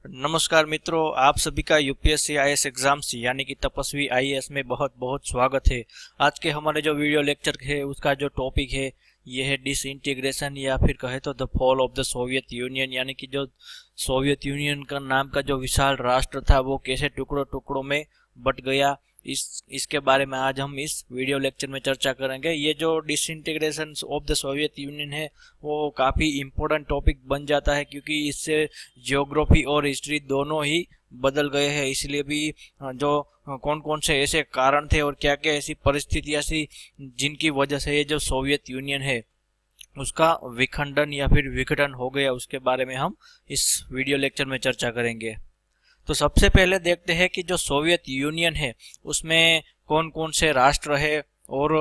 नमस्कार मित्रों, आप सभी का यूपीएससी आईएएस एग्जाम्स यानी कि तपस्वी आईएएस में बहुत बहुत स्वागत है। आज के हमारे जो वीडियो लेक्चर है उसका जो टॉपिक है ये है डिसइंटीग्रेशन या फिर कहे तो the fall of the Soviet union, यानी कि जो सोवियत यूनियन का नाम का जो विशाल राष्ट्र था वो कैसे टुकड़ों टुकड़ों में बट गया। इसके बारे में आज हम इस वीडियो लेक्चर में चर्चा करेंगे। ये जो disintegration of the Soviet union है वो काफ़ी इम्पोर्टेंट टॉपिक बन जाता है, क्योंकि इससे ज्योग्राफी और हिस्ट्री दोनों ही बदल गए हैं। इसलिए भी जो कौन कौन से ऐसे कारण थे और क्या क्या ऐसी परिस्थितियां थी जिनकी वजह से ये जो सोवियत यूनियन है उसका विखंडन या फिर विघटन हो गया, उसके बारे में हम इस वीडियो लेक्चर में चर्चा करेंगे। तो सबसे पहले देखते हैं कि जो सोवियत यूनियन है उसमें कौन कौन से राष्ट्र है और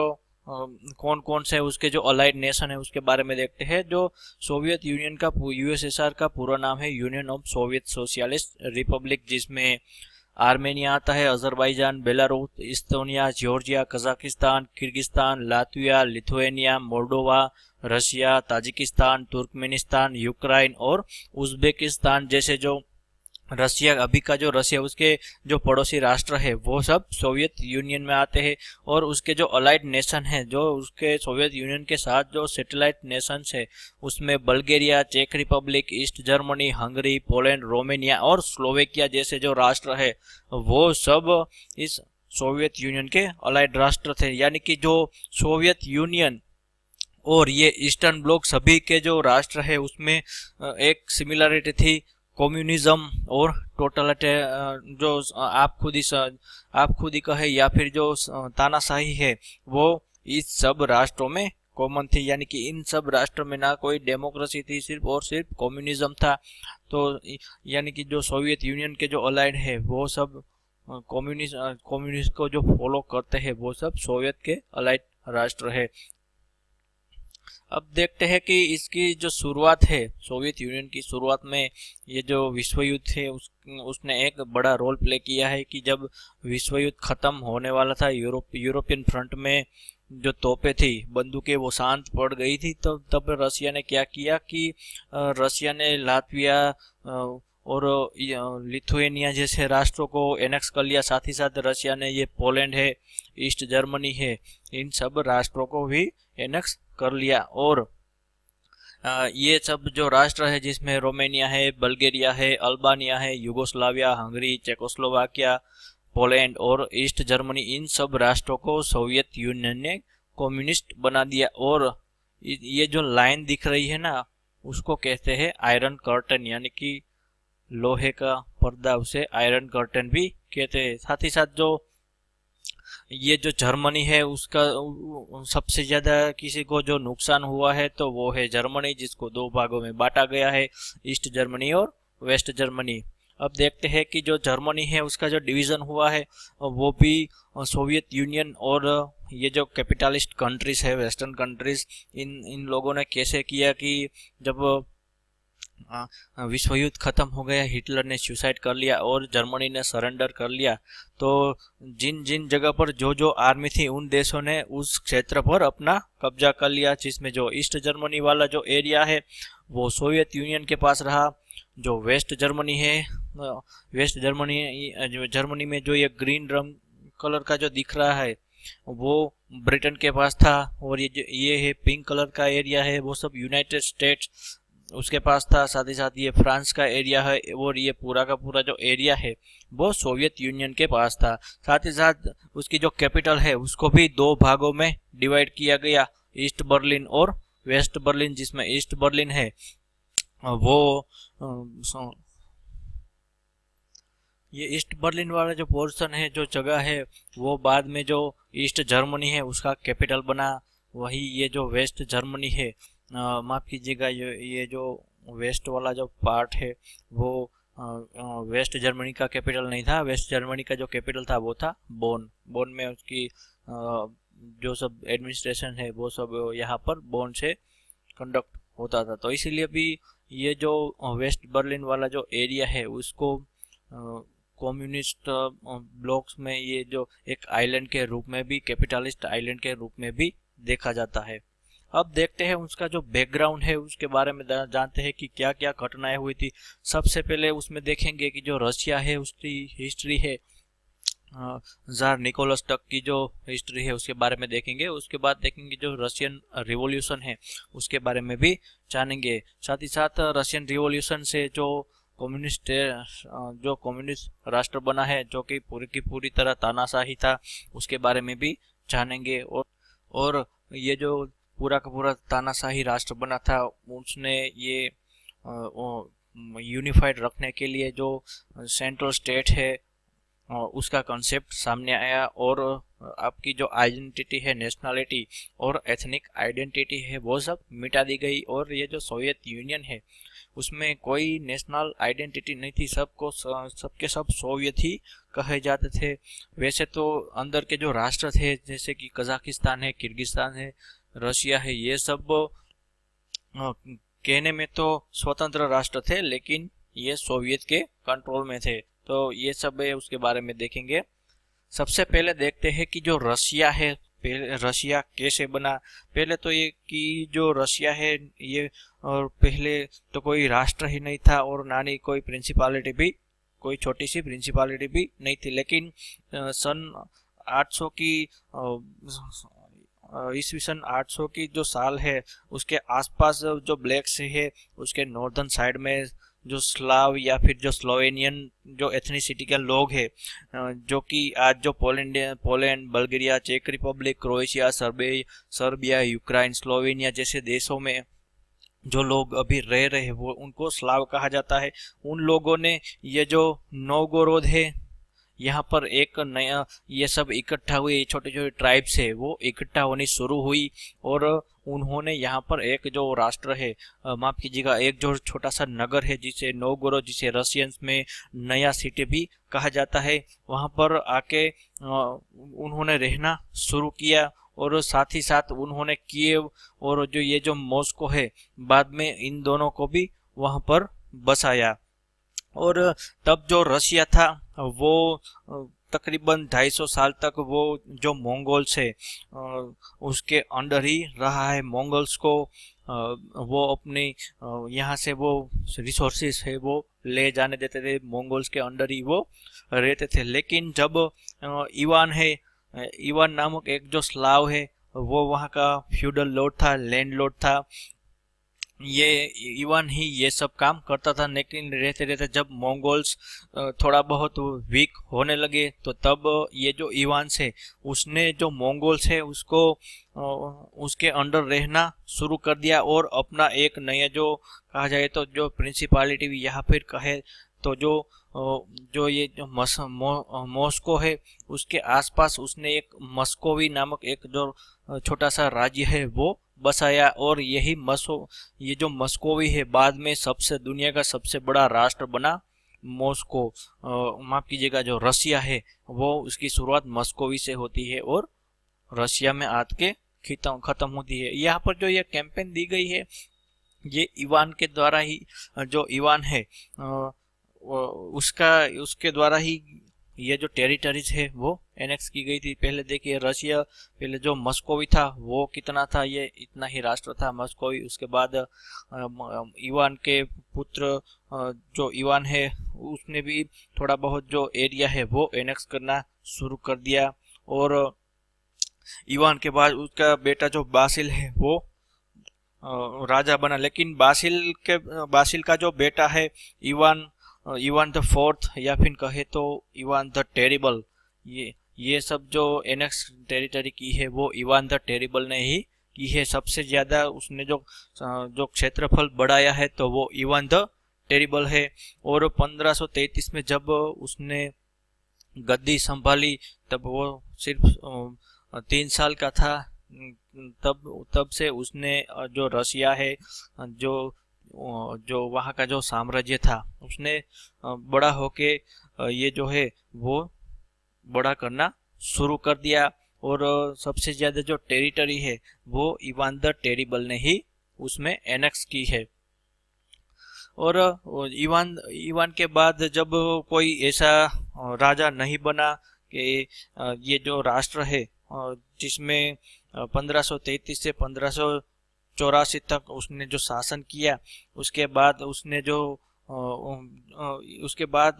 कौन कौन से उसके जो अलाइड नेशन है उसके बारे में देखते हैं। जो सोवियत यूनियन का यूएसएसआर का पूरा नाम है union of Soviet socialist Republic, जिसमें आर्मेनिया आता है, Azerbaijan, Belarus, इस्तोनिया, Georgia, Kazakhstan, Kyrgyzstan, Latvia, Lithuania, Moldova, Russia, Tajikistan, Turkmenistan, Ukraine और उज्बेकिस्तान जैसे जो रशिया अभी का जो रशिया उसके जो पड़ोसी राष्ट्र है वो सब सोवियत यूनियन में आते हैं। और उसके जो अलाइड नेशन है, जो उसके सोवियत यूनियन के साथ जो सैटेलाइट नेशंस है उसमें बल्गेरिया, चेक Republic, East Germany, Hungary, Poland, Romania और स्लोवेकिया जैसे जो राष्ट्र है वो सब इस सोवियत यूनियन के अलाइड राष्ट्र थे। यानी कि जो सोवियत यूनियन और ये ईस्टर्न ब्लॉक सभी के जो राष्ट्र है उसमें एक सिमिलरिटी थी, कम्युनिज्म और टोटलिटी जो आप खुद ही कहे या फिर जो तानाशाही है वो इस सब राष्ट्रों में कॉमन थी। यानी कि इन सब राष्ट्रों में ना कोई डेमोक्रेसी थी, सिर्फ और सिर्फ कम्युनिज्म था। तो यानी कि जो सोवियत यूनियन के जो अलाइड है वो सब कम्युनिस्ट को जो फॉलो करते हैं वो सब सोवियत के अलाइड राष्ट्र है। अब देखते हैं कि इसकी जो शुरुआत है, सोवियत यूनियन की शुरुआत में ये जो विश्व युद्ध है उसने एक बड़ा रोल प्ले किया है। कि जब विश्व युद्ध खत्म होने वाला था, यूरोपियन फ्रंट में जो तोपें थी, बंदूकें वो शांत पड़ गई थी, तो तब रशिया ने क्या किया कि रशिया ने लातविया और लिथुआनिया जैसे राष्ट्रों को एनेक्स कर लिया। साथ ही साथ रशिया ने ये पोलैंड है, ईस्ट जर्मनी है, इन सब राष्ट्रों को भी एनेक्स कर लिया। और ये सब जो राष्ट्र है जिसमें रोमेनिया है, बल्गेरिया है, अल्बानिया है, युगोस्लाविया, हंगरी, चेकोस्लोवाकिया, पोलैंड और ईस्ट जर्मनी, इन सब राष्ट्रों को सोवियत यूनियन ने कम्युनिस्ट बना दिया। और ये जो लाइन दिख रही है ना उसको कहते हैं आयरन कर्टन, यानी कि लोहे का पर्दा, उसे आयरन कर्टन भी कहते हैं। साथ ही साथ जो ये जो जर्मनी है उसका सबसे ज्यादा किसी को जो नुकसान हुआ है तो वो है जर्मनी, जिसको दो भागों में बांटा गया है, ईस्ट जर्मनी और वेस्ट जर्मनी। अब देखते हैं कि जो जर्मनी है उसका जो डिवीजन हुआ है वो भी सोवियत यूनियन और ये जो कैपिटलिस्ट कंट्रीज है, वेस्टर्न कंट्रीज, इन लोगों ने कैसे किया कि जब विश्व युद्ध खत्म हो गया, हिटलर ने सुसाइड कर लिया और जर्मनी ने सरेंडर कर लिया, तो जिन जिन जगह पर जो जो आर्मी थी उन देशों ने उस क्षेत्र पर अपना कब्जा कर लिया, जिसमें जो ईस्ट जर्मनी वाला जो एरिया है वो सोवियत यूनियन के पास रहा। जो वेस्ट जर्मनी है, वेस्ट जर्मनी में जो ये ग्रीन रंग कलर का जो दिख रहा है वो ब्रिटेन के पास था। और ये है पिंक कलर का एरिया है वो सब यूनाइटेड स्टेट्स उसके पास था। साथ ही साथ ये फ्रांस का एरिया है और ये पूरा का पूरा जो एरिया है वो सोवियत यूनियन के पास था। साथ ही साथ उसकी जो कैपिटल है उसको भी दो भागों में डिवाइड किया गया, ईस्ट बर्लिन और वेस्ट बर्लिन, जिसमें ईस्ट बर्लिन है वो ये ईस्ट बर्लिन वाला जो पोर्शन है, जो जगह है, वो बाद में जो ईस्ट जर्मनी है उसका कैपिटल बना। वही ये जो वेस्ट जर्मनी है, माफ कीजिएगा, ये जो वेस्ट वाला जो पार्ट है वो वेस्ट जर्मनी का कैपिटल नहीं था। वेस्ट जर्मनी का जो कैपिटल था वो था बोन। बोन में उसकी जो सब एडमिनिस्ट्रेशन है वो सब यहाँ पर बोन से कंडक्ट होता था। तो इसीलिए भी ये जो वेस्ट बर्लिन वाला जो एरिया है उसको कम्युनिस्ट ब्लॉक्स में ये जो एक आइलैंड के रूप में भी, कैपिटलिस्ट आइलैंड के रूप में भी देखा जाता है। अब देखते हैं उसका जो बैकग्राउंड है उसके बारे में जानते हैं कि क्या क्या घटनाएं हुई थी। सबसे पहले उसमें देखेंगे कि जो रशिया है उसकी हिस्ट्री है, जार निकोलस टक की जो हिस्ट्री है उसके बारे में देखेंगे। उसके बाद देखेंगे जो रशियन रिवॉल्यूशन है उसके बारे में भी जानेंगे। साथ ही साथ रशियन रिवॉल्यूशन से जो कम्युनिस्ट राष्ट्र बना है जो कि पूरी की पूरी तरह तानाशाही था उसके बारे में भी जानेंगे। और ये जो पूरा का पूरा तानाशाही राष्ट्र बना था उसने ये यूनिफाइड रखने के लिए जो सेंट्रल स्टेट है उसका कॉन्सेप्ट सामने आया। और आपकी जो आइडेंटिटी है, नेशनैलिटी और एथनिक आइडेंटिटी है, वो सब मिटा दी गई। और ये जो सोवियत यूनियन है उसमें कोई नेशनल आइडेंटिटी नहीं थी, सबके सब सोवियत ही कहे जाते थे। वैसे तो अंदर के जो राष्ट्र थे जैसे कि कजाकिस्तान है, किर्गिस्तान है, रशिया है, ये सब कहने में तो स्वतंत्र राष्ट्र थे लेकिन ये सोवियत के कंट्रोल में थे। तो ये सब है उसके बारे में देखेंगे। सबसे पहले देखते हैं कि जो रशिया है, पहले रशिया कैसे बना। पहले तो ये कि जो रशिया है ये और पहले तो कोई राष्ट्र ही नहीं था और ना ही कोई प्रिंसिपलिटी भी, कोई छोटी सी प्रिंसिपलिटी भी नहीं थी। लेकिन सन 800 की ईस्वी सन 800 की जो साल है उसके आसपास जो ब्लैक सी है उसके नॉर्दर्न साइड में जो स्लाव या फिर जो स्लोवेनियन जो एथनिसिटी के लोग हैं, जो कि आज जो पोलैंड, बल्गेरिया, चेक Republic, Croatia, Serbia, Ukraine, Slovenia जैसे देशों में जो लोग अभी रह रहे हैं वो उनको स्लाव कहा जाता है। उन लोगों ने ये जो नोवगोरोड है यहाँ पर एक नया ये सब इकट्ठा हुए, छोटे छोटे ट्राइब्स है वो इकट्ठा होनी शुरू हुई और उन्होंने यहाँ पर एक जो राष्ट्र है, माफ कीजिएगा, एक जो छोटा सा नगर है जिसे नोवगोरोड, जिसे रशियंस में नया सिटी भी कहा जाता है, वहाँ पर आके उन्होंने रहना शुरू किया। और साथ ही साथ उन्होंने कीव और जो ये जो मॉस्को है बाद में इन दोनों को भी वहाँ पर बसाया। और तब जो रशिया था वो तकरीबन 250 साल तक वो जो मंगोल्स है उसके अंडर ही रहा है। मंगोल्स को वो अपने यहाँ से वो रिसोर्सेस है वो ले जाने देते थे, मंगोल्स के अंडर ही वो रहते थे। लेकिन जब इवान नामक एक जो स्लाव है वो वहाँ का फ्यूडल लॉर्ड था, लैंड लॉर्ड था, ये इवान ही ये सब काम करता था। लेकिन रहते रहते जब मंगोल्स थोड़ा बहुत वीक होने लगे तो तब ये जो इवान है उसने जो मंगोल्स है उसको उसके अंडर रहना शुरू कर दिया और अपना एक नया जो कहा जाए तो जो प्रिंसिपलिटी भी यहाँ फिर कहे तो जो ये जो मॉस्को है उसके आसपास उसने एक मस्कोवी नामक एक जो छोटा सा राज्य है वो बसाया। और ये जो मस्कोवी है बाद में दुनिया का सबसे बड़ा राष्ट्र बना। मॉस्को, माफ कीजिएगा, जो रशिया है वो उसकी शुरुआत मस्कोवी से होती है और रशिया में आके खत्म होती है। यहाँ पर जो ये कैंपेन दी गई है ये इवान के द्वारा ही, जो इवान है उसके द्वारा ही ये जो टेरिटरीज है वो एनेक्स की गई थी। पहले देखिए रशिया, पहले जो मस्कोवी था वो कितना था, ये इतना ही राष्ट्र था मस्कोवी। उसके बाद इवान के पुत्र जो इवान है उसने भी थोड़ा बहुत जो एरिया है वो एनेक्स करना शुरू कर दिया। और इवान के बाद उसका बेटा जो बासिल है वो राजा बना। लेकिन बासिल का जो बेटा है इवान द फोर्थ या फिर कहे तो इवान द टेरिबल, ये सब जो एनेक्स टेरिटरी की है वो इवान द टेरिबल ने ही की है। सबसे ज्यादा उसने जो क्षेत्रफल बढ़ाया है तो वो इवान द टेरिबल है। और 1533 में जब उसने गद्दी संभाली तब वो सिर्फ 3 साल का था। तब से उसने जो रशिया है, जो वहाँ का जो साम्राज्य था उसने बड़ा होके ये जो है वो बड़ा करना शुरू कर दिया। और सबसे ज्यादा जो टेरिटरी है वो इवान द टेरिबल ने ही उसमें एनेक्स की है। और इवान के बाद जब कोई ऐसा राजा नहीं बना कि ये जो राष्ट्र है जिसमें 1533 से तक उसने जो शासन किया। उसके बाद उसने जो उसके बाद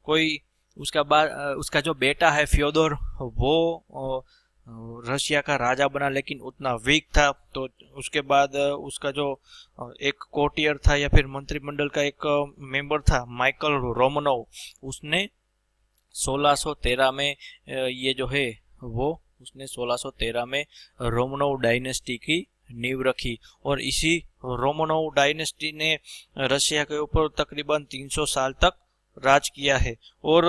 कोई उसका बाद उसका जो बेटा है फ्योदोर, वो रशिया का राजा बना, लेकिन उतना वीक था। तो उसके बाद उसका जो एक कोर्टियर था या फिर मंत्रिमंडल का एक मेंबर था माइकल रोमनोव, उसने 1613 में ये जो है वो उसने 1613 में रोमनोव डायनेस्टी की नींव रखी। और इसी रोमनोव डायनेस्टी ने रशिया के ऊपर तकरीबन 300 साल तक राज किया है। और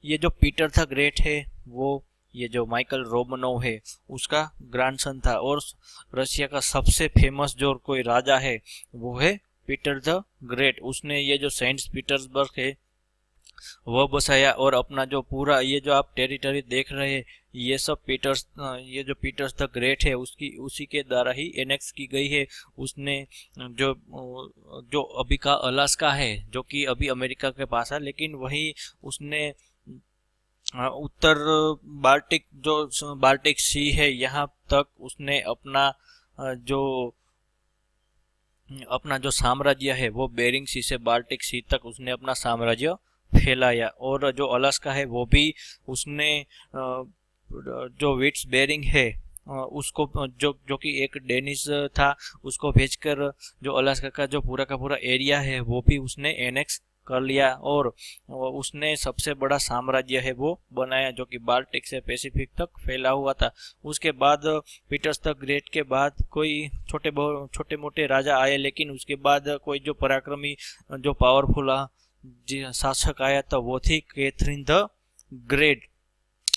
ये जो पीटर द ग्रेट है, वो ये जो माइकल रोमनोव है उसका ग्रैंडसन था। और रशिया का सबसे फेमस जो कोई राजा है वो है पीटर द ग्रेट। उसने ये जो सेंट पीटर्सबर्ग है वह बसाया, और अपना जो पूरा ये जो आप टेरिटरी देख रहे हैं ये सब ये जो पीटर्स द ग्रेट है उसकी उसी के द्वारा ही एनेक्स की गई है। उसने जो जो अभी का अलास्का है, जो कि अभी अमेरिका के पास है, लेकिन वही उसने उत्तर बाल्टिक सी है यहाँ तक उसने अपना जो साम्राज्य है वो बेरिंग सी से बाल्टिक सी तक उसने अपना साम्राज्य फैलाया। और जो अलास्का है वो भी उसने जो विट्स बेरिंग है उसको जो कि एक डेनिश था, उसको भेजकर जो अलास्का का जो पूरा का पूरा एरिया है वो भी उसने एनेक्स कर लिया। और उसने सबसे बड़ा साम्राज्य है वो बनाया जो कि बाल्टिक से पैसिफिक तक फैला हुआ था। उसके बाद पीटर्स द ग्रेट के बाद कोई छोटे मोटे राजा आए, लेकिन उसके बाद कोई जो पराक्रमी जो पावरफुल शासक आया था वो थी कैथरीन द ग्रेट।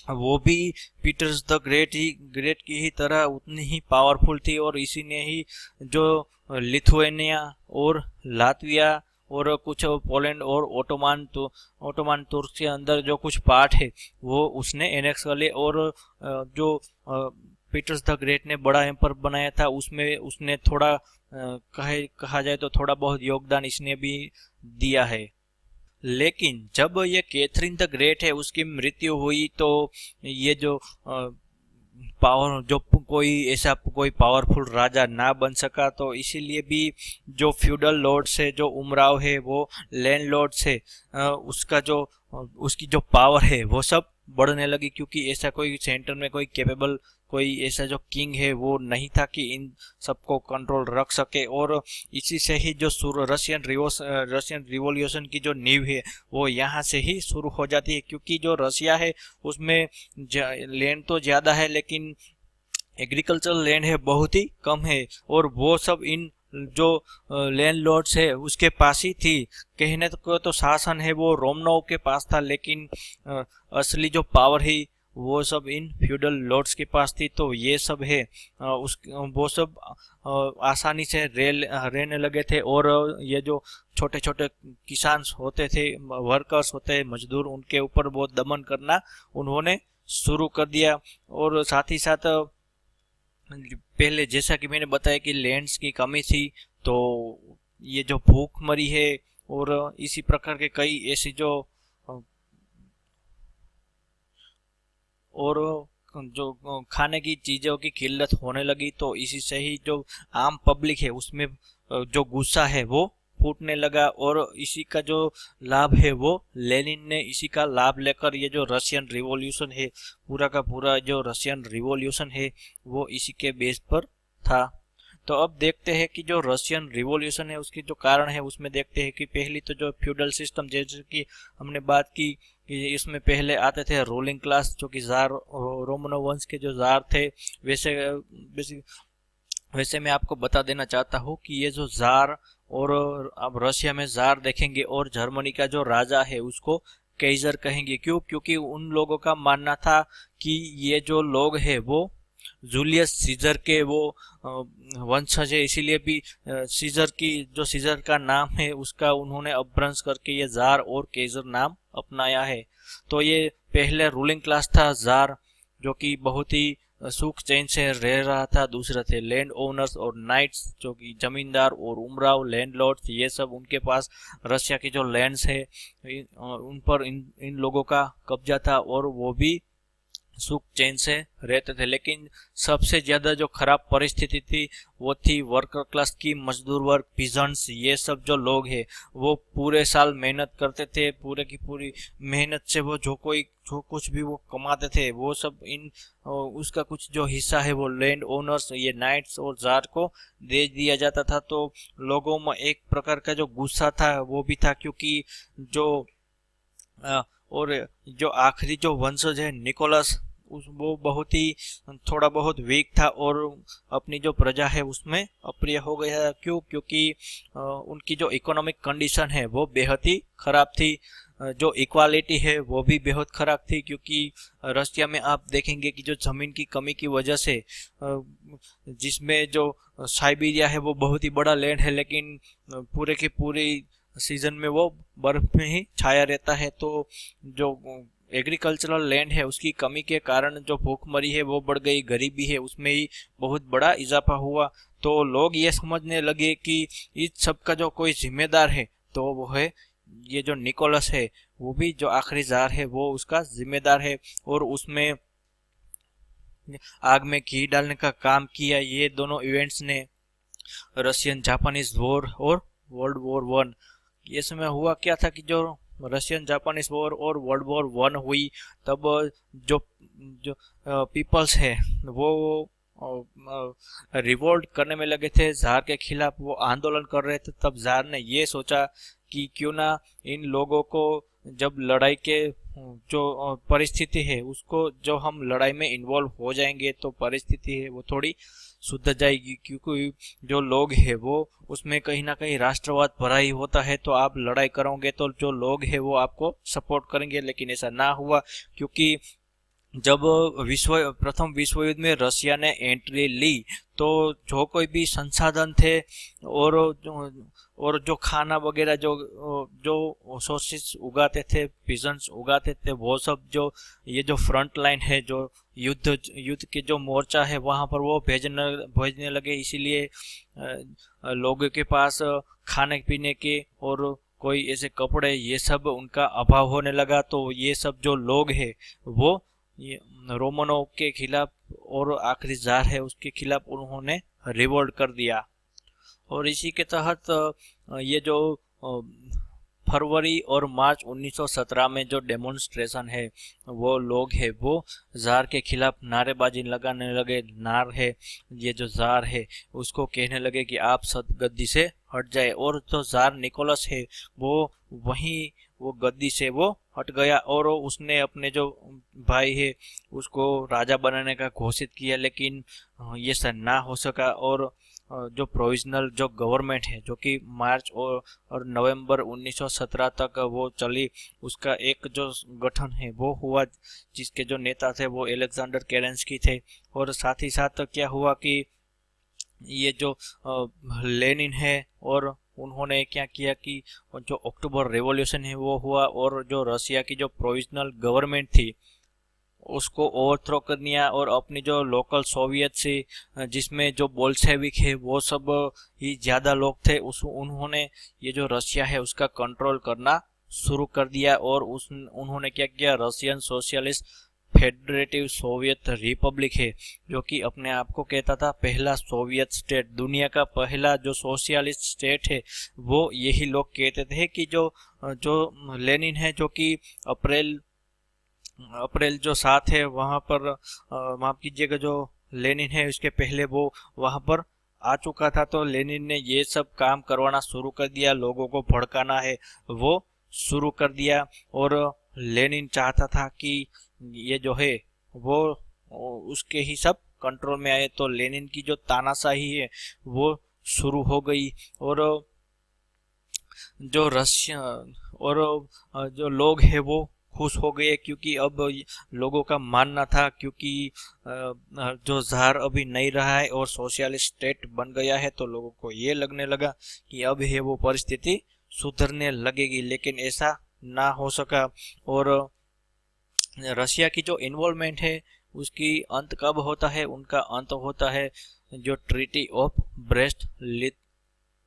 वो भी पीटर्स द ग्रेट की ही तरह उतनी ही पावरफुल थी, और इसी ने ही जो लिथुआनिया और लातविया और कुछ पोलैंड और ओटोमान तुर्क के अंदर जो कुछ पार्ट है वो उसने एनेक्स कर लिए। और जो पीटर्स द ग्रेट ने बड़ा एम्पायर बनाया था उसमें उसने थोड़ा कहा जाए तो थोड़ा बहुत योगदान इसने भी दिया है। लेकिन जब ये कैथरीन द ग्रेट है उसकी मृत्यु हुई तो ये जो कोई पावरफुल राजा ना बन सका। तो इसीलिए भी जो फ्यूडल लॉर्ड्स है, जो उमराव है, वो लैंड लॉर्ड्स है, उसकी जो पावर है वो सब बढ़ने लगी, क्योंकि ऐसा कोई सेंटर में कोई ऐसा जो किंग है वो नहीं था कि इन सबको कंट्रोल रख सके। और इसी से ही जो रशियन रिवॉल्यूशन की जो नींव है वो यहाँ से ही शुरू हो जाती है, क्योंकि जो रशिया है उसमें लैंड तो ज्यादा है लेकिन एग्रीकल्चरल लैंड है बहुत ही कम है। और वो सब इन जो लैंड लॉर्ड्स है उसके पास ही थी। कहने को तो शासन है वो रोमनोव के पास था, लेकिन असली जो पावर है वो सब इन फ्यूडल लॉर्ड्स के पास थी। तो ये सब है वो सब आसानी से रहने लगे थे। और ये जो छोटे छोटे किसान होते थे, वर्कर्स होते मजदूर, उनके ऊपर बहुत दमन करना उन्होंने शुरू कर दिया। और साथ ही साथ पहले जैसा कि मैंने बताया कि लैंड्स की कमी थी, तो ये जो भूखमरी है और इसी प्रकार के कई ऐसी जो खाने की चीजों की किल्लत होने लगी। तो इसी से ही जो आम पब्लिक है उसमें जो गुस्सा है वो फूटने लगा। और इसी का जो लाभ है वो लेनिन ने इसी का लाभ लेकर ये जो रशियन रिवॉल्यूशन है, पूरा का पूरा जो रशियन रिवॉल्यूशन है वो इसी के बेस पर था। तो अब देखते हैं कि जो रशियन रिवॉल्यूशन है उसकी जो कारण है उसमें देखते हैं कि पहली तो जो फ्यूडल सिस्टम, जैसे कि हमने बात की कि इसमें पहले आते थे रूलिंग क्लास, जो कि जार रोमनो वंश के जो जार थे। वैसे मैं आपको बता देना चाहता हूँ कि ये जो जार, और अब रशिया में जार देखेंगे, और जर्मनी का जो राजा है उसको केजर कहेंगे। क्यों? क्योंकि उन लोगों का मानना था कि ये जो लोग हैं वो जूलियस सीजर के वो वंशज है, इसीलिए भी सीजर का नाम है उसका उन्होंने अपभ्रंश करके ये जार और केजर नाम अपनाया है। तो ये पहले रूलिंग क्लास था जार, जो कि बहुत ही सुख चैन से रह रहा था। दूसरे थे लैंड ओनर्स और नाइट्स, जो कि जमींदार, और उमराव लैंडलॉर्ड्स, ये सब उनके पास रशिया की जो लैंड्स है उन पर इन लोगों का कब्जा था। और वो भी सुख चैन से रहते थे। लेकिन सबसे ज्यादा जो खराब परिस्थिति थी वो थी वर्कर क्लास की, मजदूर वर्ग, पिजन्स, ये सब जो लोग हैं वो पूरे साल मेहनत करते थे, पूरे की पूरी मेहनत से वो जो कुछ भी वो कमाते थे वो सब उसका कुछ जो हिस्सा है वो लैंड ओनर्स, ये नाइट्स और जार को दे दिया जाता था। तो लोगों में एक प्रकार का जो गुस्सा था वो भी था, क्योंकि जो और जो आखिरी जो वंशज है निकोलस, वो बहुत ही थोड़ा बहुत वीक था और अपनी जो प्रजा है उसमें अप्रिय हो गया। क्यों? क्योंकि उनकी जो इकोनॉमिक कंडीशन है वो बेहद ही खराब थी। जो इक्वालिटी है वो भी बेहद खराब थी, क्योंकि रशिया में आप देखेंगे कि जो जमीन की कमी की वजह से जिसमें जो साइबेरिया है वो बहुत ही बड़ा लैंड है, लेकिन पूरे की पूरी सीजन में वो बर्फ में ही छाया रहता है। तो जो एग्रीकल्चरल लैंड है उसकी कमी के कारण जो भूखमरी है वो बढ़ गई, गरीबी है उसमें ही बहुत बड़ा इजाफा हुआ। तो लोग ये समझने लगे कि इस सब का जो कोई जिम्मेदार है तो वो है ये जो निकोलस है, वो भी जो आखिरी जार है वो उसका जिम्मेदार है। और उसमें आग में घी डालने का काम किया। ये दोनों इवेंट्स ने रशियन जापानीज वॉर और वर्ल्ड वॉर 1, ये समय हुआ क्या था कि जो रशियन जापानीज वॉर और वर्ल्ड वॉर 1 हुई तब जो जो पीपल्स है वो रिवोल्ट करने में लगे थे जार के खिलाफ, वो आंदोलन कर रहे थे। तब जार ने ये सोचा कि क्यों ना इन लोगों को जब लड़ाई के जो परिस्थिति है उसको जो हम लड़ाई में इन्वॉल्व हो जाएंगे तो परिस्थिति है वो थोड़ी सुधर जाएगी, क्योंकि जो लोग हैं वो उसमें कहीं ना कहीं राष्ट्रवाद भरा ही होता है। तो आप लड़ाई करोगे तो जो लोग हैं वो आपको सपोर्ट करेंगे। लेकिन ऐसा ना हुआ, क्योंकि जब प्रथम विश्व युद्ध में रशिया ने एंट्री ली तो जो कोई भी संसाधन थे और जो खाना वगैरह जो सोर्सेस उगाते थे, पिजन्स उगाते थे, वो सब जो ये जो फ्रंट लाइन है, जो युद्ध के जो मोर्चा है वहां पर वो भेजने लगे। इसीलिए लोगों के पास खाने पीने के और कोई ऐसे कपड़े ये सब उनका अभाव होने लगा। तो ये सब जो लोग हैं वो ये रोमनों के खिलाफ और आखिरी जार है उसके खिलाफ उन्होंने रिवोल्ट कर दिया। और इसी के तहत ये जो फरवरी और मार्च 1917 में जो डेमोन्स्ट्रेशन है वो लोग है वो जार के खिलाफ नारेबाजी लगाने लगे। ये जो जार है उसको कहने लगे कि आप सदगद्दी से हट जाए। और जो जार निकोलस है वो गद्दी से वो हट गया और उसने अपने जो भाई है उसको राजा बनाने का घोषित किया। लेकिन ये सब ना हो सका और जो प्रोविजनल जो गवर्नमेंट है जो कि मार्च और नवंबर 1917 तक वो चली, उसका एक जो गठन है वो हुआ जिसके जो नेता थे वो अलेक्जेंडर केरेंस्की थे। और साथ ही साथ क्या हुआ कि ये जो लेनिन है और उन्होंने क्या किया कि जो अक्टूबर रेवोल्यूशन है वो हुआ और जो रशिया की जो प्रोविजनल गवर्नमेंट थी उसको ओवरथ्रो कर दिया और अपनी जो लोकल सोवियत से जिसमें जो बोल्शेविक है वो सब ही ज्यादा लोग थे उन्होंने ये जो रशिया है उसका कंट्रोल करना शुरू कर दिया। और उन्होंने क्या किया, Russian socialist federative Soviet Republic है जो कि अपने आप को कहता था पहला सोवियत स्टेट, दुनिया का पहला जो सोशलिस्ट स्टेट है वो यही लोग कहते थे कि जो लेनिन है जो कि अप्रैल जो 7 है वहां पर माफ कीजिएगा, जो लेनिन है उसके पहले वो वहां पर आ चुका था। तो लेनिन ने ये सब काम करवाना शुरू कर दिया, लोगों को भड़काना है वो शुरू कर दिया। और लेनिन चाहता था कि ये जो है वो उसके ही सब कंट्रोल में आए। तो लेनिन की जो तानाशाही है वो शुरू हो गई और जो रशिया और जो लोग हैं वो खुश हो गए, क्योंकि अब लोगों का मानना था क्योंकि जो जार अभी नहीं रहा है और सोशलिस्ट स्टेट बन गया है तो लोगों को ये लगने लगा कि अब है वो परिस्थिति सुधरने लगेगी। लेकिन ऐसा ना हो सका और रशिया की जो इन्वॉल्वमेंट है उसकी अंत कब होता है, उनका अंत होता है जो ट्रीटी ऑफ ब्रेस्ट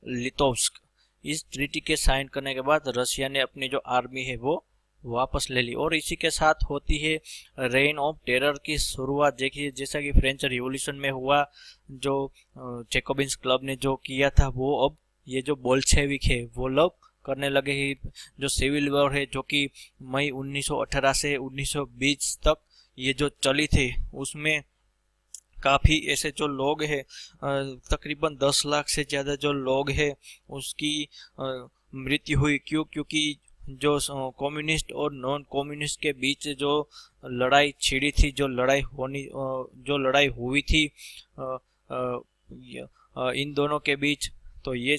लिटोव्स्क। इस ट्रीटी के साइन करने के बाद रशिया ने अपनी जो आर्मी है वो वापस ले ली। और इसी के साथ होती है रेन ऑफ टेरर की शुरुआत। देखिए जैसा कि फ्रेंच रिवॉल्यूशन में हुआ, जो जैकोबिन्स क्लब ने जो किया था, वो अब ये जो बोल्शेविक है वो लोग करने लगे हैं। जो सिविल वॉर है जो कि मई 1918 से 1920 तक ये जो चली थी, उसमें काफ़ी ऐसे जो लोग हैं, तकरीबन 10 लाख से ज़्यादा जो लोग हैं उसकी मृत्यु हुई। क्योंकि जो कम्युनिस्ट और नॉन कम्युनिस्ट के बीच जो लड़ाई छिड़ी थी, जो लड़ाई हुई थी इन दोनों के बीच, तो ये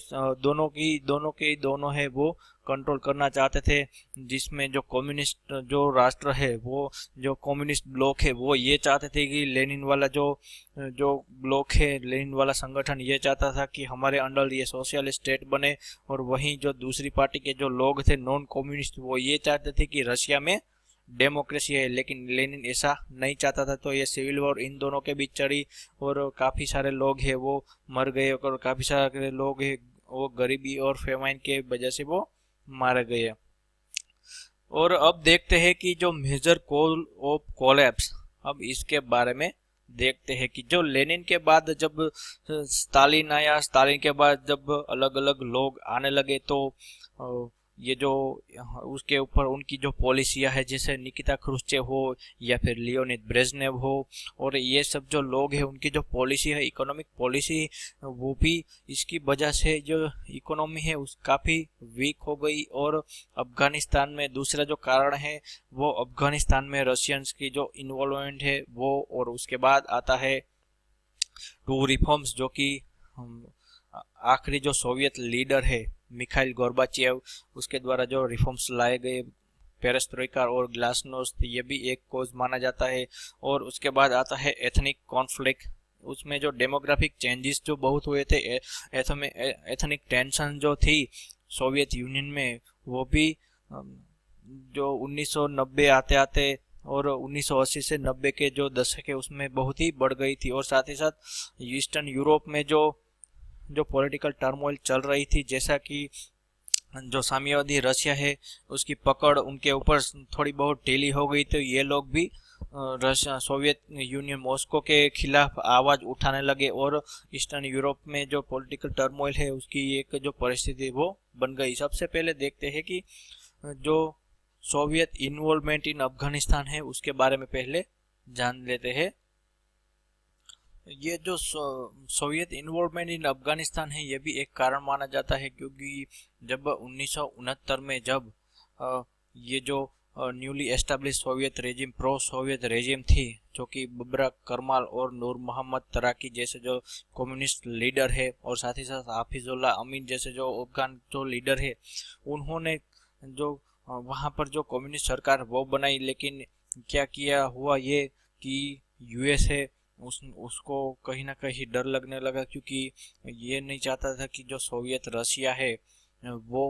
दोनों है वो कंट्रोल करना चाहते थे। जिसमें जो कम्युनिस्ट जो राष्ट्र है, वो जो कम्युनिस्ट ब्लॉक है, वो ये चाहते थे कि लेनिन वाला जो जो ब्लॉक है, लेनिन वाला संगठन ये चाहता था कि हमारे अंडर ये सोशल स्टेट बने। और वहीं जो दूसरी पार्टी के जो लोग थे नॉन कम्युनिस्ट, वो ये चाहते थे कि रशिया में डेमोक्रेसी है। लेकिन लेनिन ऐसा नहीं चाहता था। तो ये सिविल वॉर इन दोनों के बीच चढ़ी और काफ़ी सारे लोग हैं वो मर गए, और काफ़ी सारे लोग हैं वो गरीबी और फेमाइन के वजह से वो मारे गए। और अब देखते हैं कि जो मेजर कॉज ऑफ कोलैप्स, अब इसके बारे में देखते हैं कि जो लेनिन के बाद जब स्टालिन आया, स्टालिन के बाद जब अलग अलग लोग आने लगे, तो ये जो उसके ऊपर उनकी जो पॉलिसियां है, जैसे निकिता क्रुश्चेव हो या फिर लियोनिद ब्रेजनेव हो, और ये सब जो लोग हैं उनकी जो पॉलिसी है, इकोनॉमिक पॉलिसी, वो भी इसकी वजह से जो इकोनॉमी है उस काफ़ी वीक हो गई। और अफगानिस्तान में दूसरा जो कारण है वो अफगानिस्तान में रशियंस की जो इन्वॉल्वमेंट है वो। और उसके बाद आता है टू रिफॉर्म्स, जो कि आखिरी जो सोवियत लीडर है मिखाइल गोर्बाचेव, उसके द्वारा जो रिफॉर्म्स लाए गए, पेरेस्ट्रोइका और ग्लासनोस्ट, ये भी एक कॉज माना जाता है। और उसके बाद आता है एथनिक कॉन्फ्लिक्ट, उसमें जो डेमोग्राफिक चेंजेस जो बहुत हुए थे, एथनिक टेंशन जो थी सोवियत यूनियन में, वो भी जो 1990 आते आते और 1980 से 90 के जो दशक है उसमें बहुत ही बढ़ गई थी। और साथ ही साथ ईस्टर्न यूरोप में जो पॉलिटिकल टर्मोइल चल रही थी, जैसा कि जो साम्यवादी रशिया है उसकी पकड़ उनके ऊपर थोड़ी बहुत ढीली हो गई, तो ये लोग भी रशिया सोवियत यूनियन मॉस्को के खिलाफ आवाज उठाने लगे। और ईस्टर्न यूरोप में जो पॉलिटिकल टर्मोइल है उसकी एक जो परिस्थिति वो बन गई। सबसे पहले देखते हैं कि जो सोवियत इन्वॉल्वमेंट इन अफगानिस्तान है उसके बारे में पहले जान लेते हैं। ये जो सोवियत इन्वॉल्वमेंट इन अफगानिस्तान है, ये भी एक कारण माना जाता है। क्योंकि जब 1969 में जब ये जो newly establish Soviet regime, pro Soviet regime थी, जो कि बबरा करमाल और नूर मोहम्मद तराकी जैसे जो कम्युनिस्ट लीडर है, और साथ ही साथ हाफिजुल्लाह अमीन जैसे जो अफगान जो लीडर है, उन्होंने जो वहाँ पर जो कम्युनिस्ट सरकार वो बनाई। लेकिन क्या किया हुआ ये कि यूएस है उसको कहीं ना कहीं डर लगने लगा, क्योंकि ये नहीं चाहता था कि जो सोवियत रशिया है वो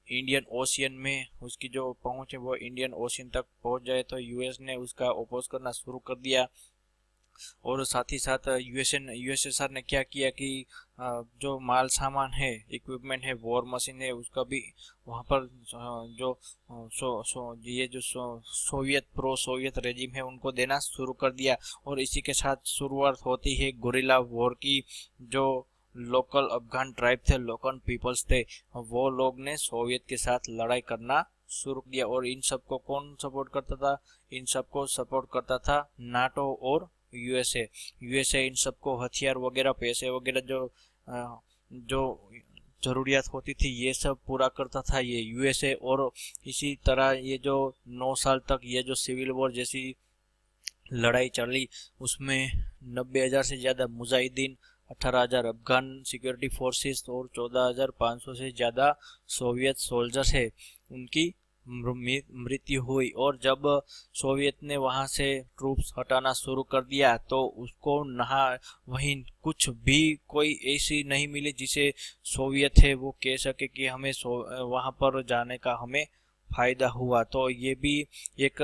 इंडियन ओशियन में उसकी जो पहुंच है वो इंडियन ओशियन तक पहुंच जाए। तो यूएस ने उसका अपोज करना शुरू कर दिया। और साथ ही साथ यूएसएसआर ने क्या किया कि जो माल सामान है, इक्विपमेंट है, वॉर मशीन है, उसका भी वहाँ पर जो ये जो सोवियत प्रो सोवियत रेजिम है उनको देना शुरू कर दिया। और इसी के साथ शुरुआत होती है गुरिल्ला वॉर की। जो लोकल अफगान ट्राइब थे, लोकल पीपल्स थे, वो लोग ने सोवियत के साथ लड़ाई करना शुरू किया। और इन सबको कौन सपोर्ट करता था? इन सबको सपोर्ट करता था नाटो और यूएसए इन सबको हथियार वगैरह, पैसे वगैरह जो जरूरियात होती थी ये सब पूरा करता था ये यूएसए। और इसी तरह ये जो 9 साल तक ये जो सिविल वॉर जैसी लड़ाई चली, उसमें 90,000 से ज़्यादा मुजाहिदीन, 18,000 अफगान सिक्योरिटी फोर्सेस और 14,500 से ज़्यादा सोवियत सोल्जर्स है, उनकी मृत्यु हुई। और जब सोवियत ने वहां से ट्रूप्स हटाना शुरू कर दिया तो उसको वहीं कुछ भी कोई ऐसी नहीं मिली जिसे सोवियत है वो कह सके कि हमें वहां पर जाने का हमें फायदा हुआ। तो ये भी एक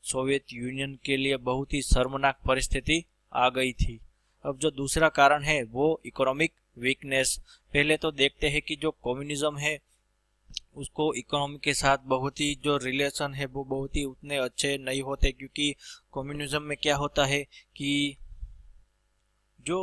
सोवियत यूनियन के लिए बहुत ही शर्मनाक परिस्थिति आ गई थी। अब जो दूसरा कारण है वो इकोनॉमिक वीकनेस। पहले तो देखते हैं कि जो कम्युनिज्म है उसको इकोनॉमी के साथ बहुत ही जो रिलेशन है वो बहुत ही उतने अच्छे नहीं होते, क्योंकि कम्युनिज्म में क्या होता है कि जो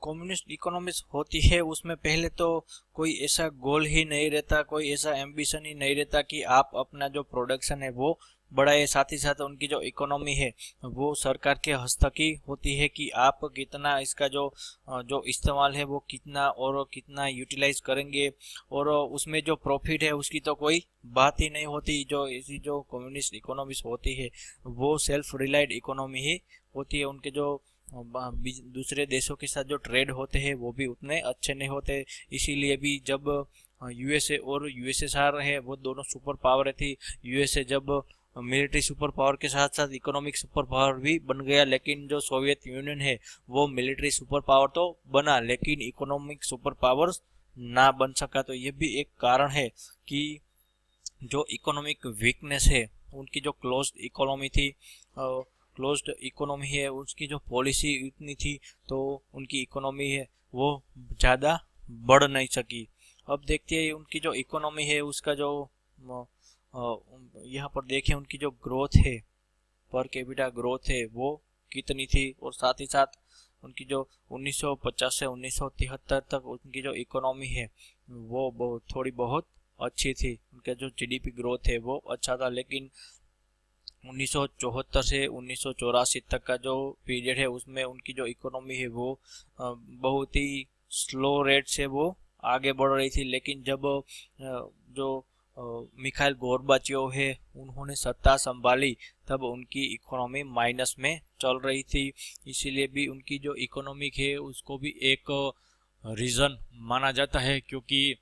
कम्युनिस्ट इकोनॉमिक्स होती है उसमें पहले तो कोई ऐसा गोल ही नहीं रहता, कोई ऐसा एम्बिशन ही नहीं रहता कि आप अपना जो प्रोडक्शन है वो बढ़ाए। साथ ही साथ उनकी जो इकोनॉमी है वो सरकार के हस्तक ही होती है कि आप कितना इसका जो इस्तेमाल है वो कितना और कितना यूटिलाइज करेंगे, और उसमें जो प्रॉफिट है उसकी तो कोई बात ही नहीं होती। जो ऐसी जो कम्युनिस्ट इकोनॉमिक्स होती है वो सेल्फ रिलाइड इकोनॉमी ही होती है। उनके जो दूसरे देशों के साथ जो ट्रेड होते हैं वो भी उतने अच्छे नहीं होते। इसीलिए भी जब यूएसए और यूएसएसआर है वो दोनों सुपर पावर थी, यूएसए जब मिलिट्री सुपर पावर के साथ साथ इकोनॉमिक सुपर पावर भी बन गया, लेकिन जो सोवियत यूनियन है वो मिलिट्री सुपर पावर तो बना लेकिन इकोनॉमिक सुपर पावर ना बन सका। तो ये भी एक कारण है कि जो इकोनॉमिक वीकनेस है उनकी जो क्लोज्ड इकोनॉमी थी, क्लोज्ड इकोनॉमी है उसकी जो पॉलिसी इतनी थी तो उनकी इकोनॉमी है वो ज़्यादा बढ़ नहीं सकी। अब देखते हैं उनकी जो इकोनॉमी है उसका जो यहाँ पर देखें उनकी जो ग्रोथ है, पर कैपिटा ग्रोथ है वो कितनी थी, और साथ ही साथ उनकी जो 1950 से 1973 तक उनकी जो इकोनॉमी है वो थोड़ी बहुत अच्छी थी। उनका जो जीडीपी ग्रोथ है वो अच्छा था, लेकिन 1974 से 1984 तक का जो पीरियड है उसमें उनकी जो इकोनॉमी है वो बहुत ही स्लो रेट से वो आगे बढ़ रही थी। लेकिन जब जो मिखाइल गोर्बाचेव है उन्होंने सत्ता संभाली तब उनकी इकोनॉमी माइनस में चल रही थी। इसीलिए भी उनकी जो इकोनॉमिक है उसको भी एक रीज़न माना जाता है, क्योंकि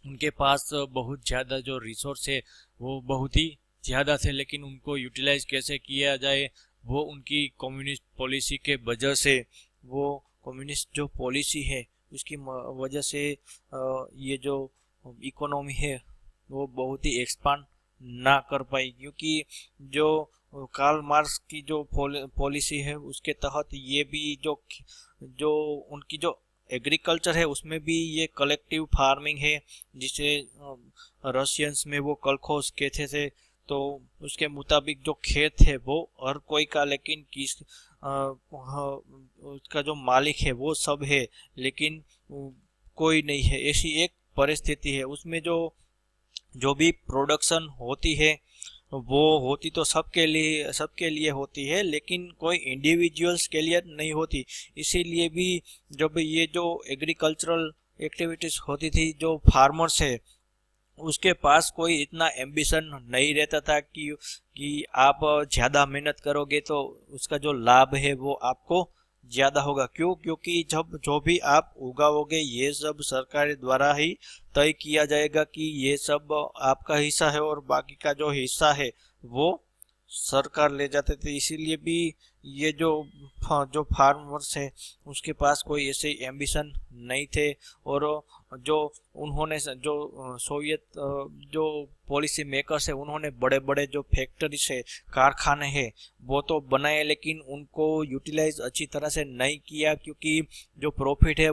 उनके पास बहुत ज़्यादा जो रिसोर्स है वो बहुत ही ज़्यादा थे, लेकिन उनको यूटिलाइज कैसे किया जाए वो उनकी कम्युनिस्ट पॉलिसी के वजह से, वो कम्युनिस्ट जो पॉलिसी है उसकी वजह से ये जो इकोनॉमी है वो बहुत ही एक्सपांड ना कर पाई। क्योंकि जो कार्ल मार्क्स की जो पॉलिसी है उसके तहत ये भी जो उनकी जो एग्रीकल्चर है उसमें भी ये कलेक्टिव फार्मिंग है, जिसे रशियंस में वो कलखोज कहते थे। तो उसके मुताबिक जो खेत है वो हर कोई का, लेकिन उसका जो मालिक है वो सब है लेकिन कोई नहीं है। ऐसी एक परिस्थिति है। उसमें जो भी प्रोडक्शन होती है वो होती तो सबके लिए होती है, लेकिन कोई इंडिविजुअल्स के लिए नहीं होती। इसीलिए भी जब ये जो एग्रीकल्चरल एक्टिविटीज होती थी, जो फार्मर्स है उसके पास कोई इतना एम्बिशन नहीं रहता था कि आप ज़्यादा मेहनत करोगे तो उसका जो लाभ है वो आपको ज़्यादा होगा। क्यों? क्योंकि जब जो भी आप उगाओगे ये सब सरकार द्वारा ही तय किया जाएगा कि ये सब आपका हिस्सा है, और बाकी का जो हिस्सा है वो सरकार ले जाते थे। इसीलिए भी ये जो फार्मर्स है उसके पास कोई ऐसे एम्बिशन नहीं थे, और जो उन्होंने जो सोवियत जो पॉलिसी मेकर्स है उन्होंने बड़े बड़े जो फैक्ट्रीज है, कारखाने हैं वो तो बनाए, लेकिन उनको यूटिलाइज अच्छी तरह से नहीं किया, क्योंकि जो प्रॉफिट है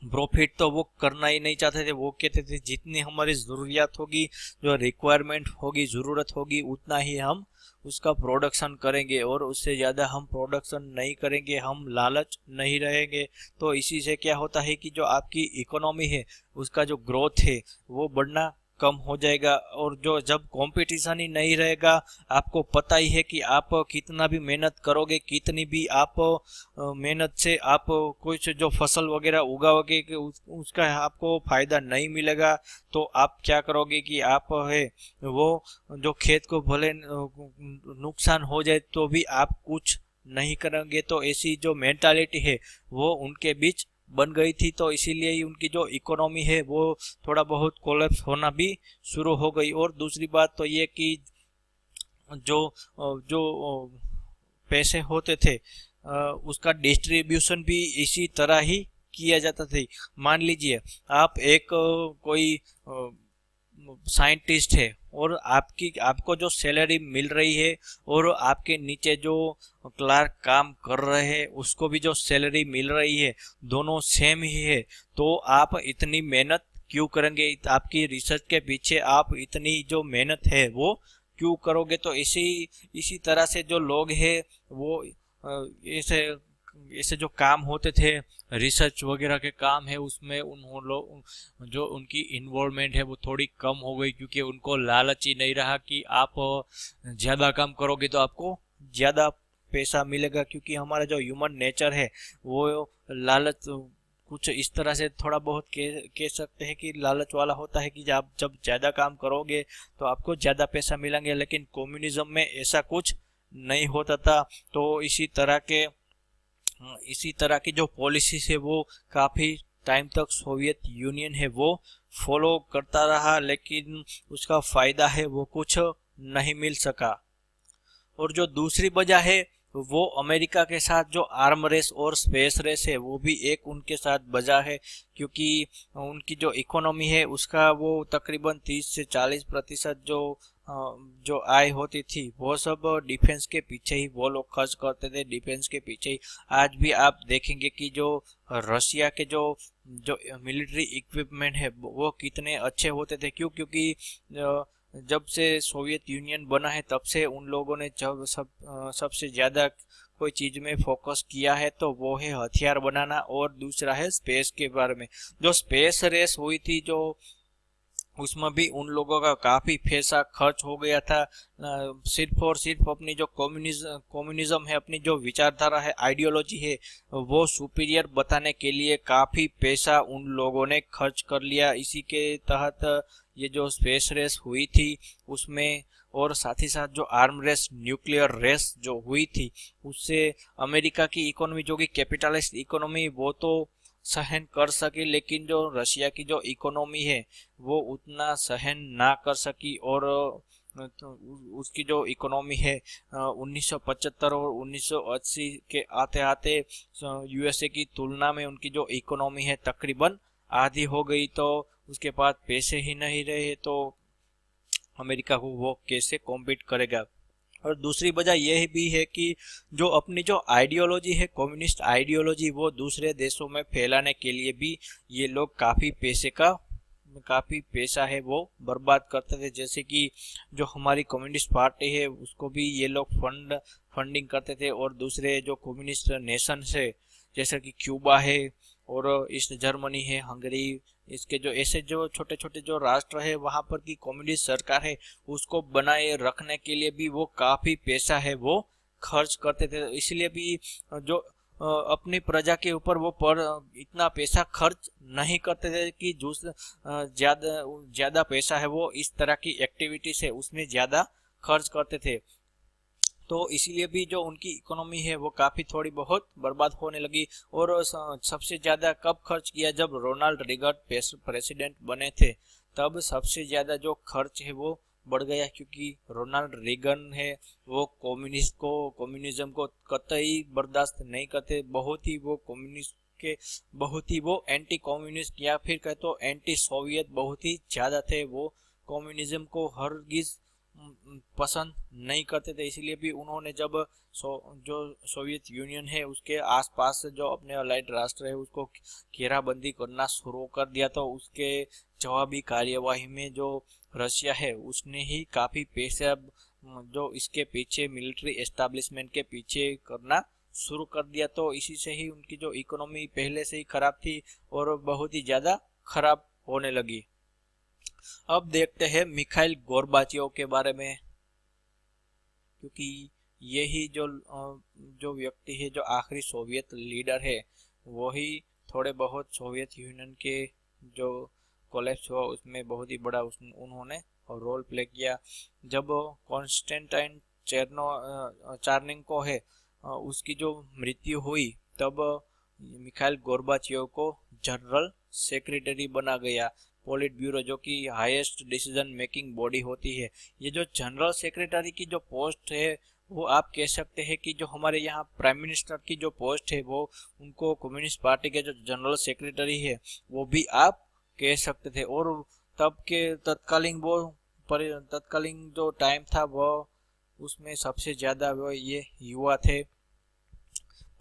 प्रॉफिट तो वो करना ही नहीं चाहते थे। वो कहते थे जितनी हमारी ज़रूरियात होगी, जो रिक्वायरमेंट होगी, ज़रूरत होगी, उतना ही हम उसका प्रोडक्शन करेंगे, और उससे ज़्यादा हम प्रोडक्शन नहीं करेंगे, हम लालच नहीं रहेंगे। तो इसी से क्या होता है कि जो आपकी इकोनॉमी है उसका जो ग्रोथ है वो बढ़ना कम हो जाएगा। और जब कंपटीशन ही नहीं रहेगा, आपको पता ही है कि आप कितना भी मेहनत करोगे, कितनी भी आप मेहनत से आप कुछ जो फसल वगैरह उगाओगे कि उसका आपको फायदा नहीं मिलेगा। तो आप क्या करोगे कि आप है वो जो खेत को भले नुकसान हो जाए तो भी आप कुछ नहीं करेंगे। तो ऐसी जो मेंटालिटी है वो उनके बीच बन गई थी। तो इसीलिए ही उनकी जो इकोनॉमी है वो थोड़ा बहुत कोलैप्स होना भी शुरू हो गई। और दूसरी बात तो ये कि जो जो पैसे होते थे उसका डिस्ट्रीब्यूशन भी इसी तरह ही किया जाता था। मान लीजिए आप एक कोई साइंटिस्ट है और आपको जो सैलरी मिल रही है और आपके नीचे जो क्लार्क काम कर रहे हैं उसको भी जो सैलरी मिल रही है, दोनों सेम ही है। तो आप इतनी मेहनत क्यों करेंगे? आपकी रिसर्च के पीछे आप इतनी जो मेहनत है वो क्यों करोगे? तो इसी तरह से जो लोग हैं वो ऐसे ऐसे जो काम होते थे, रिसर्च वगैरह के काम है, उसमें लोग जो उनकी इन्वॉल्वमेंट है वो थोड़ी कम हो गई, क्योंकि उनको लालच ही नहीं रहा कि आप ज़्यादा काम करोगे तो आपको ज़्यादा पैसा मिलेगा। क्योंकि हमारा जो ह्यूमन नेचर है वो लालच कुछ इस तरह से थोड़ा बहुत कह सकते हैं कि लालच वाला होता है कि आप जब ज़्यादा काम करोगे तो आपको ज़्यादा पैसा मिलेंगे। लेकिन कम्युनिज्म में ऐसा कुछ नहीं होता था। तो इसी तरह की जो पॉलिसी है वो काफ़ी टाइम तक सोवियत यूनियन है वो फॉलो करता रहा, लेकिन उसका फायदा है वो कुछ नहीं मिल सका। और जो दूसरी वजह है वो अमेरिका के साथ जो आर्म रेस और स्पेस रेस है वो भी एक उनके साथ वजह है। क्योंकि उनकी जो इकोनॉमी है उसका वो तकरीबन 30 से 40% जो आय होती थी वो सब डिफेंस के पीछे ही वो लोग खर्च करते थे, डिफेंस के पीछे ही। आज भी आप देखेंगे कि जो रशिया के जो जो मिलिट्री इक्विपमेंट है वो कितने अच्छे होते थे। क्यों? क्योंकि जब से सोवियत यूनियन बना है तब से उन लोगों ने जब सबसे ज़्यादा कोई चीज़ में फोकस किया है तो वो है हथियार बनाना, और दूसरा है स्पेस के बारे में। जो स्पेस रेस हुई थी जो उसमें भी उन लोगों का काफी पैसा खर्च हो गया था। सिर्फ और सिर्फ अपनी जो कम्युनिज्म है, अपनी जो विचारधारा है, आइडियोलॉजी है, वो सुपीरियर बताने के लिए काफी पैसा उन लोगों ने खर्च कर लिया। इसी के तहत ये जो स्पेस रेस हुई थी उसमें, और साथ ही साथ जो आर्म रेस, न्यूक्लियर रेस जो हुई थी, उससे अमेरिका की इकोनॉमी जो कि कैपिटलिस्ट इकोनॉमी वो तो सहन कर सकी, लेकिन जो रशिया की जो इकोनॉमी है वो उतना सहन ना कर सकी। और तो उसकी जो इकोनॉमी है 1975 और 1980 के आते आते यूएसए की तुलना में उनकी जो इकोनॉमी है तकरीबन आधी हो गई। तो उसके बाद पैसे ही नहीं रहे तो अमेरिका को वो कैसे कॉम्पीट करेगा? और दूसरी वजह यह भी है कि जो अपनी जो आइडियोलॉजी है, कम्युनिस्ट आइडियोलॉजी, वो दूसरे देशों में फैलाने के लिए भी ये लोग काफ़ी पैसा है वो बर्बाद करते थे। जैसे कि जो हमारी कम्युनिस्ट पार्टी है उसको भी ये लोग फंडिंग करते थे, और दूसरे जो कम्युनिस्ट नेशन है जैसे कि क्यूबा है और ईस्ट जर्मनी है, हंगरी, इसके जो ऐसे जो छोटे छोटे जो राष्ट्र है वहां पर की कम्युनिस्ट सरकार है उसको बनाए रखने के लिए भी वो काफी पैसा है वो खर्च करते थे। इसलिए भी जो अपनी प्रजा के ऊपर वो पर इतना पैसा खर्च नहीं करते थे कि जो ज्यादा ज्यादा पैसा है वो इस तरह की एक्टिविटीज है उसमें ज्यादा खर्च करते थे। तो इसीलिए भी जो उनकी इकोनॉमी है वो काफ़ी थोड़ी बहुत बर्बाद होने लगी। और सबसे ज़्यादा कब खर्च किया? जब रोनाल्ड रीगन प्रेसिडेंट बने थे तब सबसे ज़्यादा जो खर्च है वो बढ़ गया, क्योंकि रोनाल्ड रीगन है वो कम्युनिज्म को कतई बर्दाश्त नहीं करते। बहुत ही वो एंटी कम्युनिस्ट या फिर कहे तो एंटी सोवियत बहुत ही ज़्यादा थे। वो कम्युनिज्म को हरगिज पसंद नहीं करते थे। इसलिए भी उन्होंने जब जो सोवियत यूनियन है उसके आसपास जो अपने अलाइड राष्ट्र है उसको घेराबंदी करना शुरू कर दिया, तो उसके जवाबी कार्यवाही में जो रशिया है उसने ही काफ़ी पैसे जो इसके पीछे मिलिट्री एस्टेब्लिशमेंट के पीछे करना शुरू कर दिया। तो इसी से ही उनकी जो इकोनॉमी पहले से ही खराब थी और बहुत ही ज़्यादा खराब होने लगी। अब देखते हैं मिखाइल गोर्बाचेव के बारे में, क्योंकि यही जो व्यक्ति है, जो आखिरी सोवियत लीडर है, वही थोड़े बहुत सोवियत यूनियन के जो कोलैप्स हुआ उसमें बहुत ही बड़ा उन्होंने रोल प्ले किया। जब कॉन्स्टेंटाइन चार्निंको है उसकी जो मृत्यु हुई तब मिखाइल गोर्बाचेव को जनरल सेक्रेटरी बना गया। पॉलिट ब्यूरो जो कि हाईएस्ट डिसीजन मेकिंग बॉडी होती है, ये जो जनरल सेक्रेटरी की जो पोस्ट है वो आप कह सकते हैं कि जो हमारे यहाँ प्राइम मिनिस्टर की जो पोस्ट है वो उनको कम्युनिस्ट पार्टी के जो जनरल सेक्रेटरी है वो भी आप कह सकते थे। और तब के तत्कालीन जो टाइम था वो उसमें सबसे ज़्यादा वो ये युवा थे,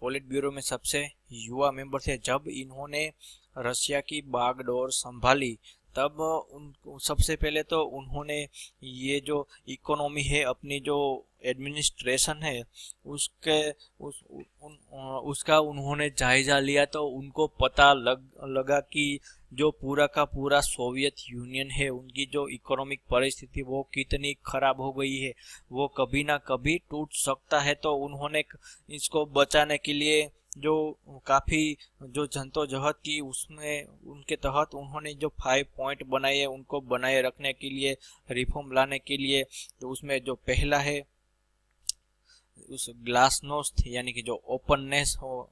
पॉलिट ब्यूरो में सबसे युवा मेंबर थे। जब इन्होंने रशिया की बागडोर संभाली, तब उन सबसे पहले तो उन्होंने ये जो इकोनॉमी है, अपनी जो एडमिनिस्ट्रेशन है, उसके उसका उन्होंने जायजा लिया। तो उनको पता लगा कि जो पूरा का पूरा सोवियत यूनियन है, उनकी जो इकोनॉमिक परिस्थिति वो कितनी खराब हो गई है, वो कभी ना कभी टूट सकता है। तो उन्होंने इसको बचाने के लिए जो काफी जो जद्दोजहद की, उसमें उनके तहत उन्होंने जो 5 पॉइंट बनाए हैं, उनको बनाए रखने के लिए, रिफॉर्म लाने के लिए, तो उसमें जो पहला है उस ग्लासनोस्ट यानी कि जो ओपननेस हो,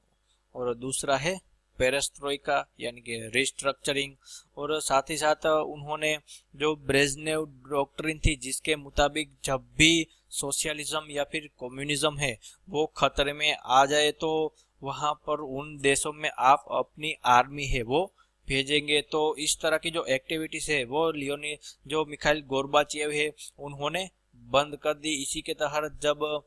और दूसरा है पेरेस्ट्रोइका यानी कि रिस्ट्रक्चरिंग, और साथ ही साथ उन्होंने जो ब्रेजनेव डॉक्ट्रिन थी, जिसके मुताबिक जब भी सोशलिज्म या फिर कम्युनिज्म है वो खतरे में आ जाए, तो वहां पर उन देशों में आप अपनी आर्मी है वो भेजेंगे। तो इस तरह की जो एक्टिविटीज है वो लियोनी जो मिखाइल गोर्बाचेव है उन्होंने बंद कर दी। इसी के तहत जब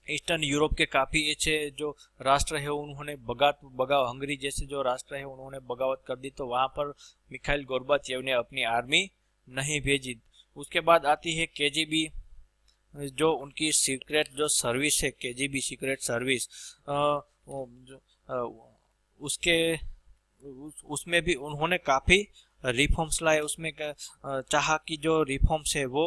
ईस्टर्न यूरोप के काफी अच्छे जो राष्ट्र है उन्होंने हंगरी जैसे जो राष्ट्र है उन्होंने बगावत कर दी, तो वहां पर मिखाइल गोर्बाचेव ने अपनी आर्मी नहीं भेजी। उसके बाद आती है केजीबी, जो उनकी सीक्रेट जो सर्विस है, केजीबी सीक्रेट सर्विस, उसके उसमें भी उन्होंने काफी रिफॉर्म्स लाए। उसमें चाहा कि जो रिफॉर्म्स है वो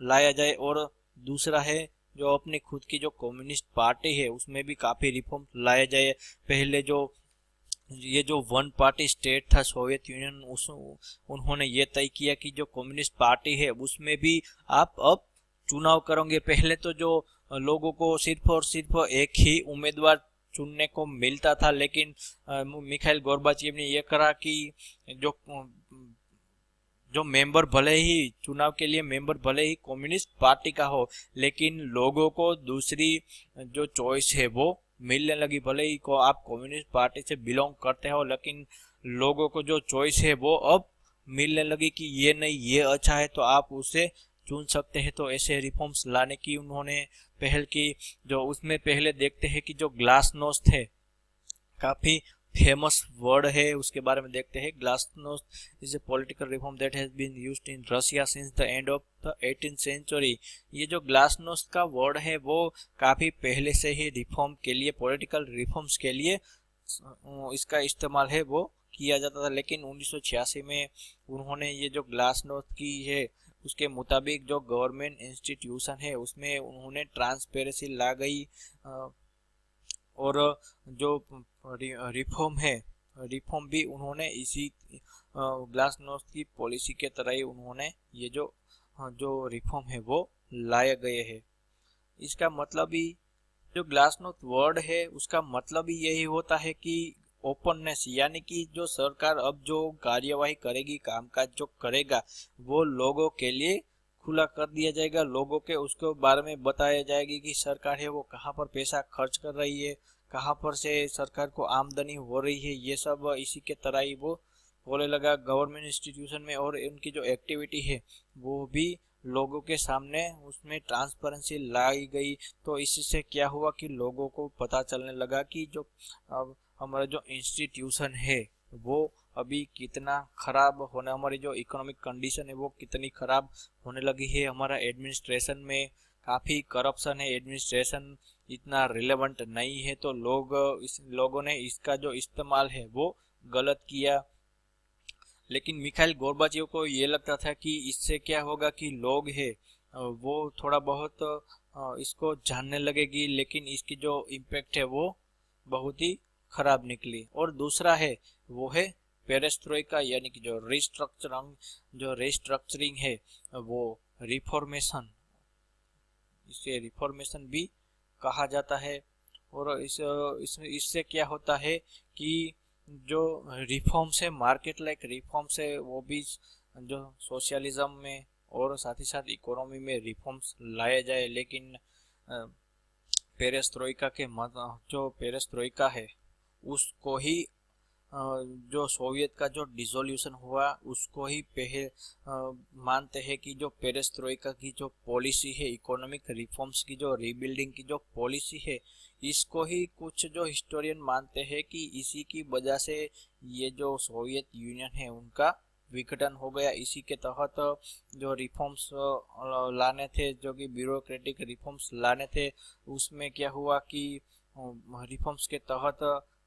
लाया जाए, और दूसरा है जो अपनी खुद की जो कम्युनिस्ट पार्टी है उसमें भी काफी रिफॉर्म लाया जाए। पहले जो ये जो वन पार्टी स्टेट था सोवियत यूनियन, उस उन्होंने ये तय किया कि जो कम्युनिस्ट पार्टी है उसमें भी आप अब चुनाव करोगे। पहले तो जो लोगों को सिर्फ और सिर्फ एक ही उम्मीदवार चुनने को मिलता था, लेकिन मिखाइल गोर्बाचेव ने यह करा कि जो जो मेंबर भले ही चुनाव के लिए मेंबर भले ही कम्युनिस्ट पार्टी का हो, लेकिन लोगों को दूसरी जो चॉइस है वो मिलने लगी। भले ही को आप कम्युनिस्ट पार्टी से बिलोंग करते हो, लेकिन लोगों को जो चॉइस है वो अब मिलने लगी कि ये नहीं, ये अच्छा है, तो आप उसे चुन सकते हैं। तो ऐसे रिफॉर्म्स लाने की उन्होंने पहल की। जो उसमें पहले देखते हैं कि जो ग्लासनोस्ट है, काफी फेमस वर्ड है, उसके बारे में देखते हैं। Glasnost is a political reform that has been used in Russia since the end of the 18th century. ये जो ग्लासनोस्ट का वर्ड है वो काफी पहले से ही रिफॉर्म के लिए, पॉलिटिकल रिफॉर्म्स के लिए इसका इस्तेमाल है वो किया जाता था। लेकिन 1986 में उन्होंने ये जो ग्लासनोस्ट की है उसके मुताबिक जो गवर्नमेंट इंस्टीट्यूशन है उसमें उन्होंने ट्रांसपेरेंसी ला गई, और जो रिफॉर्म है, रिफॉर्म भी उन्होंने इसी ग्लासनोस्ट की पॉलिसी के तरह ही उन्होंने ये जो रिफॉर्म है वो लाए गए हैं। इसका मतलब ही जो ग्लासनोस्ट वर्ड है उसका मतलब ही यही होता है कि ओपननेस, यानी कि जो सरकार अब जो कार्यवाही करेगी, कामकाज जो करेगा, वो लोगों के लिए खुला कर दिया जाएगा। लोगों के उसके बारे में बताया जाएगी कि सरकार है वो कहाँ पर पैसा खर्च कर रही है, कहाँ पर से सरकार को आमदनी हो रही है, ये सब इसी के तरह ही वो बोले लगा गवर्नमेंट इंस्टीट्यूशन में। और उनकी जो एक्टिविटी है वो भी लोगों के सामने उसमें ट्रांसपेरेंसी लाई गई। तो इससे क्या हुआ कि लोगों को पता चलने लगा कि जो अब हमारा जो इंस्टीट्यूशन है वो अभी कितना खराब होने, हमारी जो इकोनॉमिक कंडीशन है वो कितनी खराब होने लगी है। हमारा एडमिनिस्ट्रेशन में काफ़ी करप्शन है, एडमिनिस्ट्रेशन इतना रिलेवेंट नहीं है। तो लोगों ने इसका जो इस्तेमाल है वो गलत किया। लेकिन मिखाइल गोर्बाचेव को ये लगता था कि इससे क्या होगा कि लोग है वो थोड़ा बहुत इसको जानने लगेगी, लेकिन इसकी जो इम्पैक्ट है वो बहुत ही खराब निकली। और दूसरा है वो है पेरेस्ट्रोइका, यानी कि जो रिस्ट्रक्चरिंग है वो रिफॉर्मेशन, इसे रिफॉर्मेशन भी कहा जाता है। और इससे क्या होता है कि जो रिफॉर्म्स है, मार्केट लाइक रिफॉर्म्स है, वो भी जो सोशलिज्म में और साथ ही साथ इकोनॉमी में रिफॉर्म्स लाए जाए। लेकिन पेरेस्ट्रोइका के जो पेरेस्ट्रोइका है उसको ही जो सोवियत का जो डिसोल्यूशन हुआ उसको ही मानते हैं कि जो पेरेस्ट्रोइका की जो पॉलिसी है, इकोनॉमिक रिफॉर्म्स की जो रीबिल्डिंग की जो पॉलिसी है, इसको ही कुछ जो हिस्टोरियन मानते हैं कि इसी की वजह से ये जो सोवियत यूनियन है उनका विघटन हो गया। इसी के तहत जो रिफॉर्म्स लाने थे, जो कि ब्यूरोक्रेटिक रिफॉर्म्स लाने थे, उसमें क्या हुआ कि रिफॉर्म्स के तहत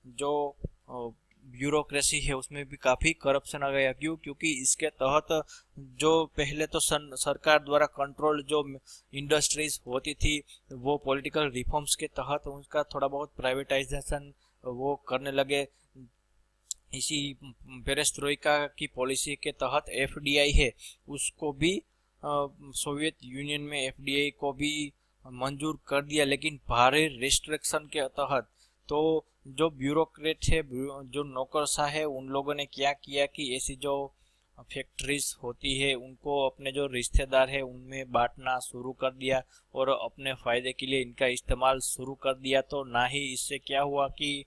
जो ब्यूरोक्रेसी है उसमें भी काफी करप्शन आ गया। क्योंकि इसके तहत जो पहले तो सरकार द्वारा कंट्रोल जो इंडस्ट्रीज होती थी, वो पॉलिटिकल रिफॉर्म्स के तहत उनका थोड़ा बहुत प्राइवेटाइजेशन वो करने लगे। इसी पेरेस्ट्रोइका की पॉलिसी के तहत एफडीआई है उसको भी सोवियत यूनियन में एफडीआई को भी मंजूर कर दिया, लेकिन भारी रिस्ट्रिक्शन के तहत। तो जो ब्यूरोक्रेट है, जो नौकरशाह है, उन लोगों ने क्या किया कि ऐसी जो फैक्ट्रीज होती है उनको अपने जो रिश्तेदार है उनमें बांटना शुरू कर दिया और अपने फायदे के लिए इनका इस्तेमाल शुरू कर दिया। तो ना ही इससे क्या हुआ कि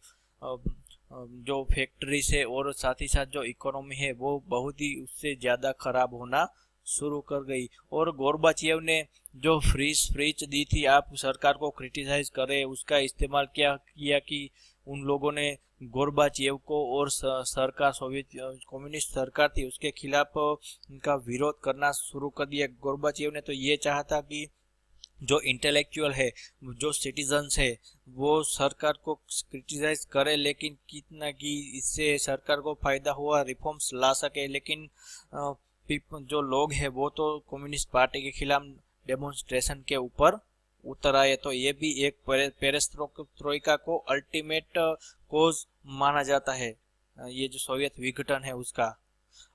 जो फैक्ट्री है और साथ ही साथ जो इकोनॉमी है वो बहुत ही उससे ज़्यादा खराब होना शुरू कर गई। और गोर्बाचेव ने जो फ्रीज दी थी, आप सरकार को क्रिटिसाइज करें, उसका इस्तेमाल क्या किया कि उन लोगों ने गोर्बाचेव को और सरकार, सोवियत कम्युनिस्ट सरकार थी, उसके खिलाफ उनका विरोध करना शुरू कर दिया। गोर्बाचेव ने तो ये चाहा था कि जो इंटेलेक्चुअल है, जो सिटीजन्स है, वो सरकार को क्रिटिसाइज करे, लेकिन कितना कि इससे सरकार को फायदा हुआ, रिफॉर्म्स ला सके। लेकिन जो लोग हैं वो तो कम्युनिस्ट पार्टी के खिलाफ डेमोन्स्ट्रेशन के ऊपर उतर आए। तो ये भी एक पेरेस्ट्रोइका को अल्टीमेट कोज माना जाता है, ये जो सोवियत विघटन है उसका।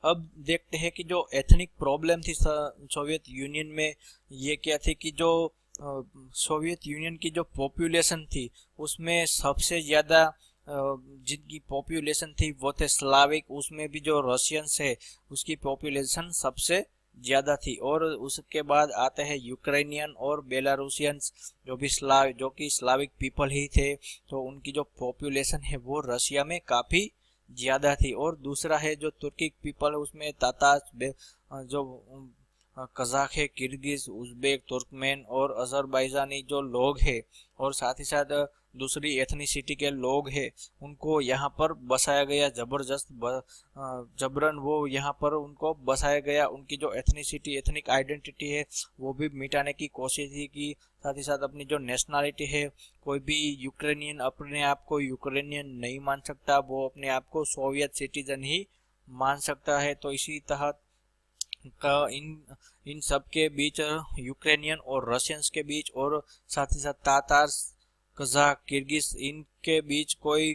अब देखते हैं कि जो एथनिक प्रॉब्लम थी सोवियत यूनियन में, ये क्या थी कि जो सोवियत यूनियन की जो पॉपुलेशन थी उसमें सबसे ज़्यादा जिनकी पॉपुलेशन थी वो थे स्लाविक। उसमें भी जो रशियंस है उसकी पॉपुलेशन सबसे ज़्यादा थी। और उसके बाद आते हैं यूक्रेनियन और बेलारूसियंस, जो कि स्लाविक पीपल ही थे। तो उनकी जो पॉपुलेशन है वो रशिया में काफ़ी ज़्यादा थी। और दूसरा है जो तुर्किक पीपल है, उसमें तातार, जो कजाक है, किर्गिज, उज़्बेक, तुर्कमेन और अजरबैजानी जो लोग हैं, और साथ ही साथ दूसरी एथनिसिटी के लोग हैं, उनको यहाँ पर बसाया गया जबरदस्त जबरन वो यहाँ पर उनको बसाया गया। उनकी जो एथनिसिटी, एथनिक आइडेंटिटी है वो भी मिटाने की कोशिश थी कि साथ ही साथ अपनी जो नेशनलिटी है, कोई भी यूक्रेनियन अपने आप को यूक्रेनियन नहीं मान सकता, वो अपने आप को सोवियत सिटीजन ही मान सकता है। तो इसी तहत का इन सब के बीच, यूक्रेनियन और रशियंस के बीच, और साथ ही साथ तातार, कजाक, किर्गिज, इनके बीच कोई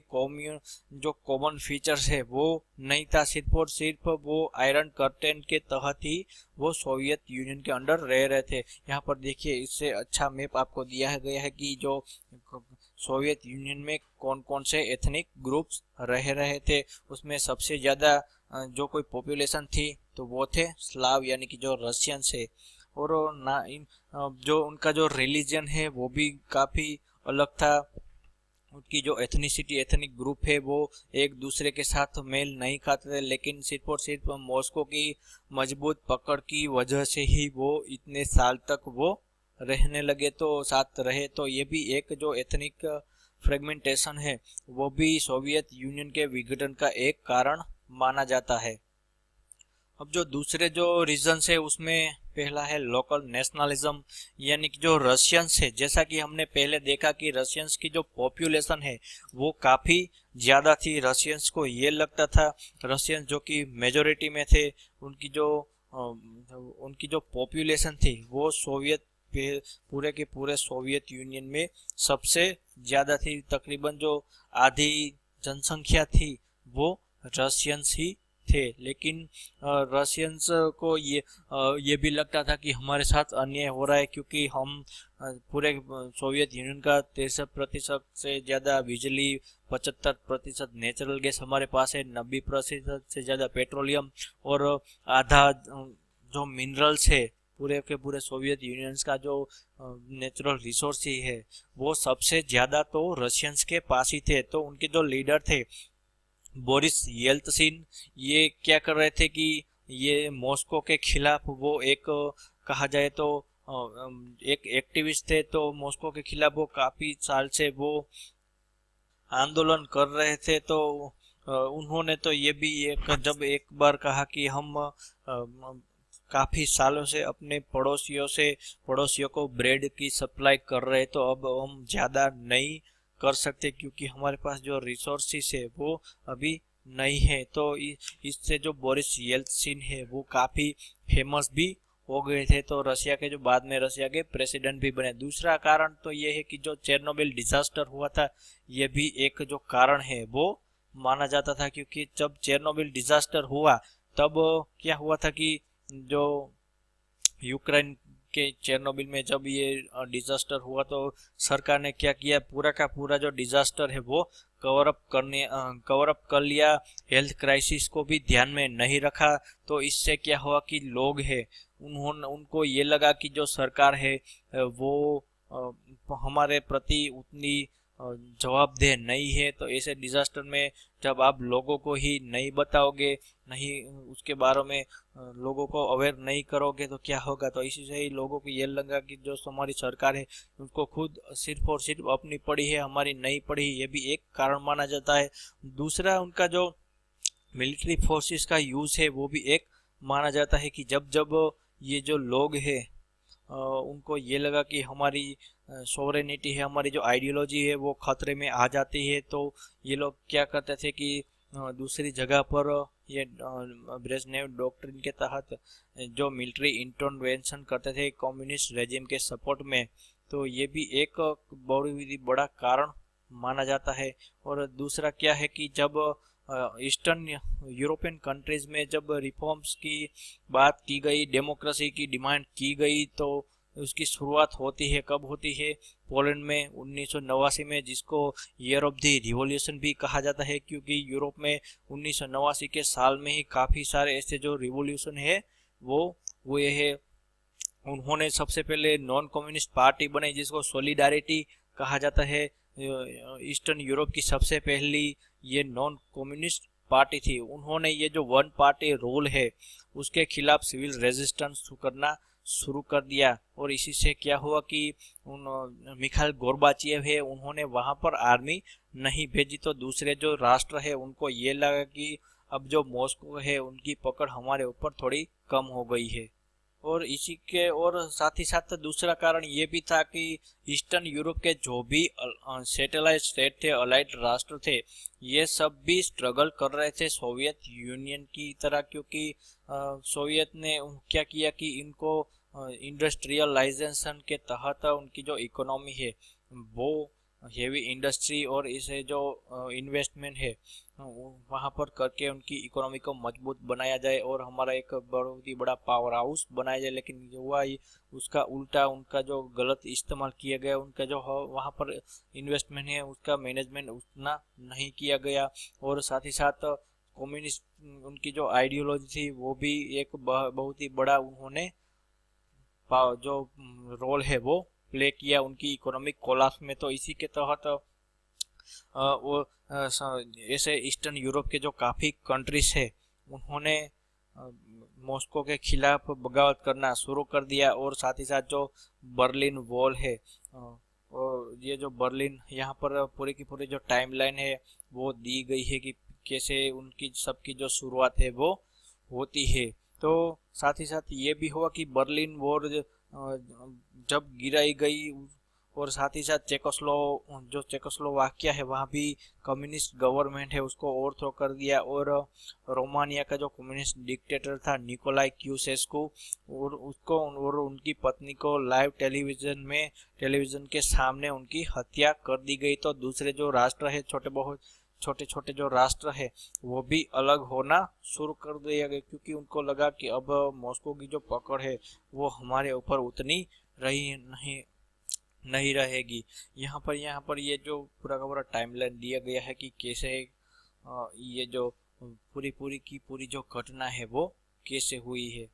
जो कॉमन फीचर्स है वो नहीं था। सिर्फ और सिर्फ वो आयरन कर्टेन के तहत ही वो सोवियत यूनियन के अंडर रह रहे थे। यहाँ पर देखिए, इससे अच्छा मैप आपको दिया गया है कि जो सोवियत यूनियन में कौन कौन से एथनिक ग्रुप्स रह रहे थे। उसमें सबसे ज़्यादा जो कोई पॉपुलेशन थी तो वो थे स्लाव, यानी कि जो रशियंस है। और जो उनका जो रिलीजन है वो भी काफ़ी अलग था। उनकी जो एथनिसिटी, एथनिक ग्रुप है, वो एक दूसरे के साथ मेल नहीं खाते थे, लेकिन सिर्फ और सिर्फ मॉस्को की मजबूत पकड़ की वजह से ही वो इतने साल तक वो रहने लगे, तो साथ रहे। तो ये भी एक जो एथनिक फ्रेगमेंटेशन है वो भी सोवियत यूनियन के विघटन का एक कारण माना जाता है। अब जो दूसरे जो रीजन्स है उसमें पहला है लोकल नेशनलिज्म, यानी कि जो रशियंस है, जैसा कि हमने पहले देखा कि रशियंस की जो पॉपुलेशन है वो काफ़ी ज़्यादा थी। रशियंस को ये लगता था, रशियंस जो कि मेजोरिटी में थे, उनकी जो पॉपुलेशन थी वो पूरे के पूरे सोवियत यूनियन में सबसे ज़्यादा थी। तकरीबन जो आधी जनसंख्या थी वो रशियंस ही थे। लेकिन रशियंस को ये भी लगता था कि हमारे साथ अन्याय हो रहा है, क्योंकि हम पूरे सोवियत यूनियन का 63% से ज़्यादा बिजली, 75% नेचुरल गैस हमारे पास है, 90% से ज़्यादा पेट्रोलियम, और आधा जो मिनरल्स है पूरे के पूरे सोवियत यूनियन का जो नेचुरल रिसोर्स ही है वो सबसे ज़्यादा तो रशियंस के पास ही थे। तो उनके जो लीडर थे बोरिस येल्तसिन ये क्या कर रहे थे कि ये मॉस्को के खिलाफ वो एक कहा जाए तो एक एक्टिविस्ट थे। तो मॉस्को के खिलाफ वो काफी साल से वो आंदोलन कर रहे थे। तो उन्होंने तो ये भी एक जब एक बार कहा कि हम काफी सालों से अपने पड़ोसियों को ब्रेड की सप्लाई कर रहे, तो अब हम ज्यादा नहीं कर सकते क्योंकि हमारे पास जो रिसोर्सेस है वो अभी नहीं है। तो इससे जो बोरिस येल्तसिन है वो काफी फेमस भी हो गए थे। तो रशिया के जो बाद में रशिया के प्रेसिडेंट भी बने। दूसरा कारण तो ये है कि जो चेरनोबिल डिजास्टर हुआ था, ये भी एक जो कारण है वो माना जाता था, क्योंकि जब चेरनोबिल डिजास्टर हुआ तब क्या हुआ था कि जो यूक्रेन के चेरनोबिल में जब ये डिजास्टर हुआ तो सरकार ने क्या किया, पूरा का पूरा जो डिजास्टर है वो कवर अप कर लिया। हेल्थ क्राइसिस को भी ध्यान में नहीं रखा। तो इससे क्या हुआ कि लोग है उन्होंने उनको ये लगा कि जो सरकार है वो हमारे प्रति उतनी जवाबदेह नहीं है। तो ऐसे डिजास्टर में जब आप लोगों को ही नहीं बताओगे, नहीं उसके बारे में लोगों को अवेयर नहीं करोगे तो क्या होगा। तो इसी से ही लोगों को ये लगा कि जो हमारी सरकार है उनको खुद सिर्फ और सिर्फ अपनी पड़ी है, हमारी नहीं पड़ी। ये भी एक कारण माना जाता है। दूसरा उनका जो मिलिट्री फोर्सेस का यूज है वो भी एक माना जाता है कि जब जब ये जो लोग हैं उनको ये लगा कि हमारी सोवरेनिटी है, हमारी जो आइडियोलॉजी है वो खतरे में आ जाती है, तो ये लोग क्या करते थे कि दूसरी जगह पर ये ब्रेजनेव डॉक्ट्रिन के तहत जो मिलिट्री इंटरवेंशन करते थे कम्युनिस्ट रेजिम के सपोर्ट में। तो ये भी एक बहुत ही बड़ा कारण माना जाता है। और दूसरा क्या है कि जब ईस्टर्न यूरोपियन कंट्रीज में जब रिफॉर्म्स की बात की गई, डेमोक्रेसी की डिमांड की गई, तो उसकी शुरुआत होती है कब होती है, पोलैंड में 1989 में, जिसको ईयर ऑफ द रिवॉल्यूशन भी कहा जाता है, क्योंकि यूरोप में 1989 के साल में ही काफी सारे ऐसे जो रिवॉल्यूशन है वो हुए हैं। उन्होंने सबसे पहले नॉन कम्युनिस्ट पार्टी बनाई जिसको सोलिडारिटी कहा जाता है। ईस्टर्न यूरोप की सबसे पहली ये नॉन कम्युनिस्ट पार्टी थी। उन्होंने ये जो वन पार्टी रूल है उसके खिलाफ सिविल रेजिस्टेंस करना शुरू कर दिया। और इसी से क्या हुआ कि मिखाइल गोर्बाचेव है उन्होंने वहां पर आर्मी नहीं भेजी। तो दूसरे जो राष्ट्र है उनको ये लगा कि अब जो मॉस्को है उनकी पकड़ हमारे ऊपर थोड़ी कम हो गई है। और इसी के और साथ ही साथ दूसरा कारण ये भी था कि ईस्टर्न यूरोप के जो भी सैटेलाइट स्टेट थे, अलाइड राष्ट्र थे, ये सब भी स्ट्रगल कर रहे थे सोवियत यूनियन की तरह, क्योंकि सोवियत ने क्या किया कि इनको इंडस्ट्रियलाइजेशन के तहत उनकी जो इकोनॉमी है वो हेवी इंडस्ट्री और इसे जो इन्वेस्टमेंट है वहां पर करके उनकी इकोनॉमी को मजबूत बनाया जाए और हमारा एक बहुत ही बड़ा पावर हाउस बनाया जाए। लेकिन ये हुआ उसका उल्टा, उनका जो गलत इस्तेमाल किया गया, उनका जो वहां पर इन्वेस्टमेंट है उसका मैनेजमेंट उतना नहीं किया गया। और साथ ही साथ कम्युनिस्ट उनकी जो आइडियोलॉजी थी वो भी एक बहुत ही बड़ा उन्होंने जो रोल है वो प्ले किया उनकी इकोनॉमिक कोलाप्स में। तो इसी के तहत वो ऐसे ईस्टर्न यूरोप के जो काफी कंट्रीज है उन्होंने मॉस्को के खिलाफ बगावत करना शुरू कर दिया। और साथ ही साथ जो बर्लिन वॉल है और ये जो बर्लिन, यहाँ पर पूरी की पूरी जो टाइमलाइन है वो दी गई है कि कैसे उनकी सबकी जो शुरुआत है वो होती है। तो साथ ही साथ ये भी हुआ कि बर्लिन वॉर जब गिराई गई और साथ ही साथ चेकोस्लोवाकिया है वहाँ भी कम्युनिस्ट गवर्नमेंट है उसको ओवरथ्रो कर दिया। और रोमानिया का जो कम्युनिस्ट डिक्टेटर था निकोलाई क्यूसेस्कू और उसको और उनकी पत्नी को लाइव टेलीविजन के सामने उनकी हत्या कर दी गई। तो दूसरे जो राष्ट्र है छोटे छोटे जो राष्ट्र है वो भी अलग होना शुरू कर दिया गया, क्योंकि उनको लगा कि अब मॉस्को की जो पकड़ है वो हमारे ऊपर उतनी रही नहीं रहेगी। यहाँ पर ये जो पूरा का पूरा टाइमलाइन दिया गया है कि कैसे ये जो पूरी पूरी की पूरी जो घटना है वो कैसे हुई है।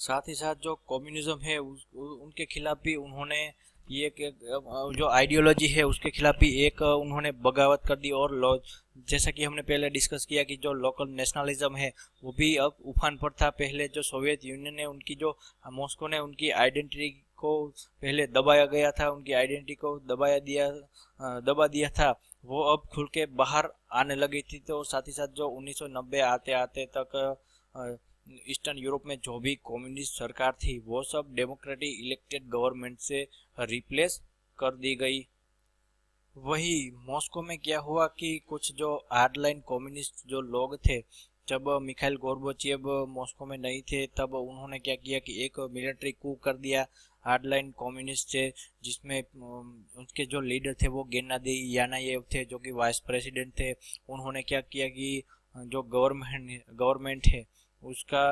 साथ ही साथ जो कम्युनिज्म है उनके खिलाफ भी उन्होंने ये जो आइडियोलॉजी है उसके खिलाफ भी एक उन्होंने बगावत कर दी। और जैसा कि हमने पहले डिस्कस किया कि जो लोकल नेशनलिज्म है वो भी अब उफान पर था। पहले जो सोवियत यूनियन ने उनकी जो मॉस्को ने उनकी आइडेंटिटी को पहले दबाया गया था, उनकी आइडेंटिटी को दबा दिया था, वो अब खुल के बाहर आने लगी थी। तो साथ ही साथ जो 1990 आते आते तक ईस्टर्न यूरोप में जो भी कम्युनिस्ट सरकार थी वो सब डेमोक्रेटिक इलेक्टेड गवर्नमेंट से रिप्लेस कर दी गई। वही मॉस्को में क्या हुआ कि कुछ जो हार्डलाइन कम्युनिस्ट जो लोग थे, जब मिखाइल गोर्बाचेव मॉस्को में नहीं थे तब उन्होंने क्या किया कि एक मिलिट्री कू कर दिया हार्डलाइन कम्युनिस्ट से, जिसमें उनके जो लीडर थे वो गेनादी यानायेव थे जो कि वाइस प्रेसिडेंट थे। उन्होंने क्या किया कि जो गवर्नमेंट है उसका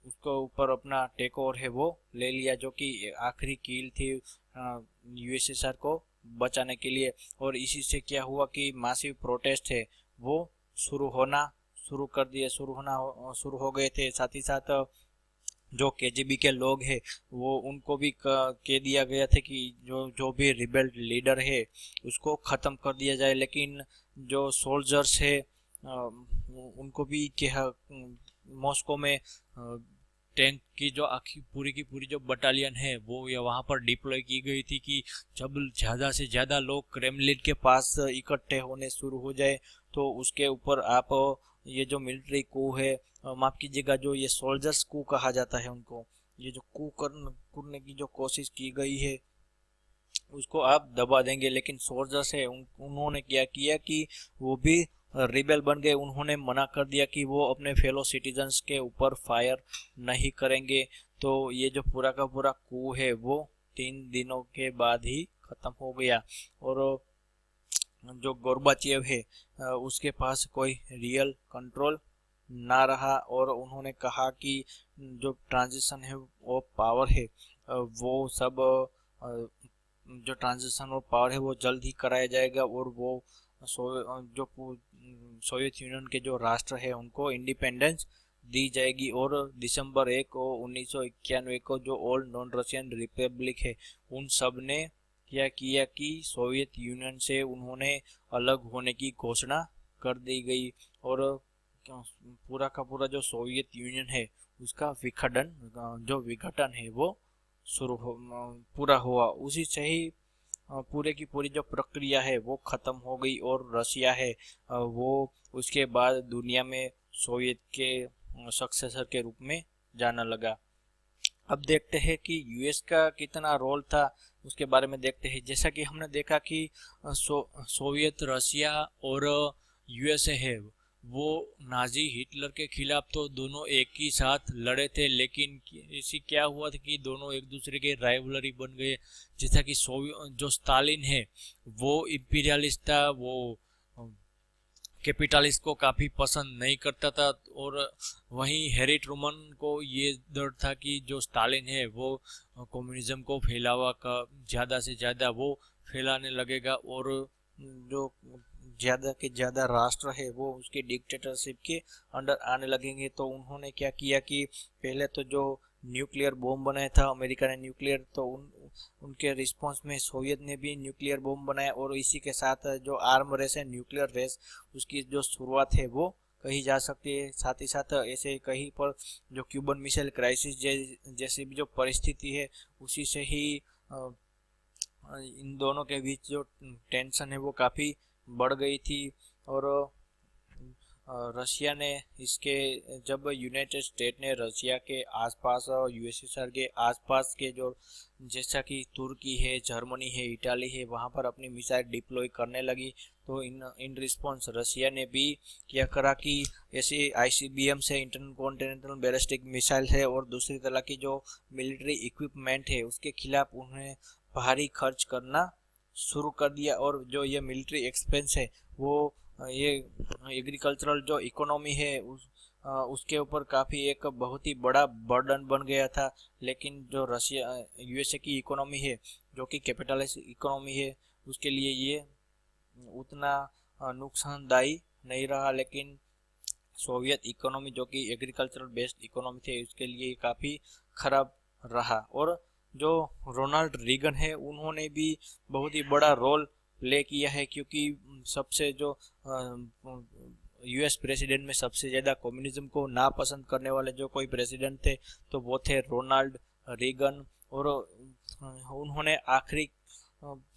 उसको ऊपर अपना टेक ओवर है वो ले लिया, जो कि आखिरी कील थी यूएसएसआर को बचाने के लिए। और इसी से क्या हुआ कि मासिव प्रोटेस्ट है वो शुरू हो गए थे। साथ ही साथ जो केजीबी के लोग हैं वो उनको भी कह दिया गया था कि जो जो भी रिबेल लीडर है उसको ख़त्म कर दिया जाए। लेकिन जो सोल्जर्स है उनको भी क्या मॉस्को में टैंक की जो आखिर पूरी की पूरी जो बटालियन है वो ये वहाँ पर डिप्लॉय की गई थी कि जब ज़्यादा से ज़्यादा लोग क्रेमलिन के पास इकट्ठे होने शुरू हो जाए तो उसके ऊपर आप ये जो मिलिट्री कू है, माफ कीजिएगा, जो ये सोल्जर्स कू कहा जाता है उनको, ये जो करने की जो कोशिश की गई है उसको आप दबा देंगे। लेकिन सोल्जर्स है उन्होंने क्या किया कि वो भी रिबेल बन गए। उन्होंने मना कर दिया कि वो अपने फेलो सिटीजन्स के ऊपर फायर नहीं करेंगे। तो ये जो पूरा का पूरा कू है वो 3 दिनों के बाद ही खत्म हो गया। और जो गोर्बाचेव है उसके पास कोई रियल कंट्रोल ना रहा और उन्होंने कहा कि जो ट्रांजिशन है वो पावर है वो सब जो ट्रांजिशन ऑफ पावर है वो जल्द ही कराया जाएगा और वो जो सोवियत यूनियन के जो राष्ट्र है उनको इंडिपेंडेंस दी जाएगी। और दिसंबर 1 को 1991 को जो ओल्ड नॉन रशियन रिपब्लिक है उन सब ने क्या किया कि सोवियत यूनियन से उन्होंने अलग होने की घोषणा कर दी गई। और पूरा का पूरा जो सोवियत यूनियन है उसका विघटन है वो पूरा हुआ। उसी से ही पूरे की पूरी जो प्रक्रिया है वो खत्म हो गई और रशिया है वो उसके बाद दुनिया में सोवियत के सक्सेसर के रूप में जाना लगा। अब देखते हैं कि यूएस का कितना रोल था, उसके बारे में देखते हैं। जैसा कि हमने देखा कि सोवियत रशिया और यूएसए है वो नाजी हिटलर के खिलाफ तो दोनों एक ही साथ लड़े थे, लेकिन इसी क्या हुआ था कि दोनों एक दूसरे के राइवलरी बन गए। जैसा कि जो स्टालिन है वो इंपीरियलिस्ट था, वो कैपिटलिस्ट को काफ़ी पसंद नहीं करता था। और वहीं हैरी ट्रूमन को ये डर था कि जो स्टालिन है वो कम्युनिज्म को फैलावा का ज़्यादा से ज़्यादा वो फैलाने लगेगा और जो ज़्यादा के ज़्यादा राष्ट्र है वो उसकी डिक्टेटरशिप के अंडर आने लगेंगे। तो उन्होंने क्या किया कि पहले तो जो न्यूक्लियर बॉम्ब बनाया था अमेरिका ने न्यूक्लियर, तो उनके रिस्पांस में सोवियत ने भी न्यूक्लियर बॉम्ब बनाया। और इसी के साथ जो आर्म रेस है न्यूक्लियर रेस उसकी जो शुरुआत है वो कही जा सकती है। साथ ही साथ ऐसे कहीं पर जो क्यूबन मिसाइल क्राइसिस जैसी भी जो परिस्थिति है उसी से ही इन दोनों के बीच जो टेंशन है वो काफ़ी बढ़ गई थी। और रशिया ने इसके जब यूनाइटेड स्टेट ने रशिया के आसपास और यूएसएसआर के आसपास के जो जैसा कि तुर्की है, जर्मनी है, इटाली है, वहाँ पर अपनी मिसाइल डिप्लॉय करने लगी, तो इन रिस्पॉन्स रशिया ने भी क्या करा कि ऐसे आईसीबीएम से इंटरकॉन्टिनेंटल बैलिस्टिक मिसाइल है और दूसरी तरह की जो मिलिट्री इक्विपमेंट है उसके खिलाफ उन्हें भारी खर्च करना शुरू कर दिया। और जो ये मिलिट्री एक्सपेंस है वो ये एग्रीकल्चरल जो इकोनॉमी है उसके ऊपर काफ़ी एक बहुत ही बड़ा बर्डन बन गया था। लेकिन जो रशिया यूएसए की इकोनॉमी है जो कि कैपिटलिस्ट इकोनॉमी है उसके लिए ये उतना नुकसानदायी नहीं रहा। लेकिन सोवियत इकोनॉमी जो कि एग्रीकल्चरल बेस्ड इकोनॉमी थी उसके लिए काफ़ी खराब रहा। और जो रोनाल्ड रीगन है उन्होंने भी बहुत ही बड़ा रोल प्ले किया है, क्योंकि सबसे जो यूएस प्रेसिडेंट में सबसे ज़्यादा कम्युनिज्म को नापसंद करने वाले जो कोई प्रेसिडेंट थे तो वो थे रोनाल्ड रीगन। और उन्होंने आखिरी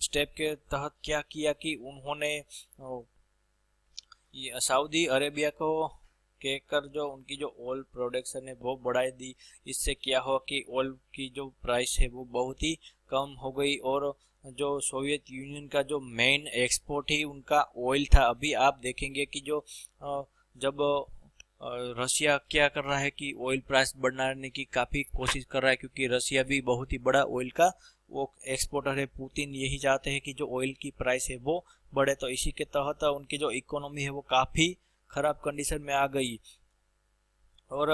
स्टेप के तहत क्या किया कि उन्होंने ये सऊदी अरेबिया को कहकर जो उनकी जो ऑयल प्रोडक्शन है वो बढ़ाई दी। इससे क्या हुआ कि ऑयल की जो प्राइस है वो बहुत ही कम हो गई। और जो सोवियत यूनियन का जो मेन एक्सपोर्ट ही उनका ऑयल था। अभी आप देखेंगे कि जो जब रशिया क्या कर रहा है कि ऑयल प्राइस बढ़ाने की काफ़ी कोशिश कर रहा है, क्योंकि रशिया भी बहुत ही बड़ा ऑयल का वो एक्सपोर्टर है। पुतिन यही चाहते हैं कि जो ऑयल की प्राइस है वो बढ़े, तो इसी के तहत उनकी जो इकोनॉमी है वो काफ़ी खराब कंडीशन में आ गई। और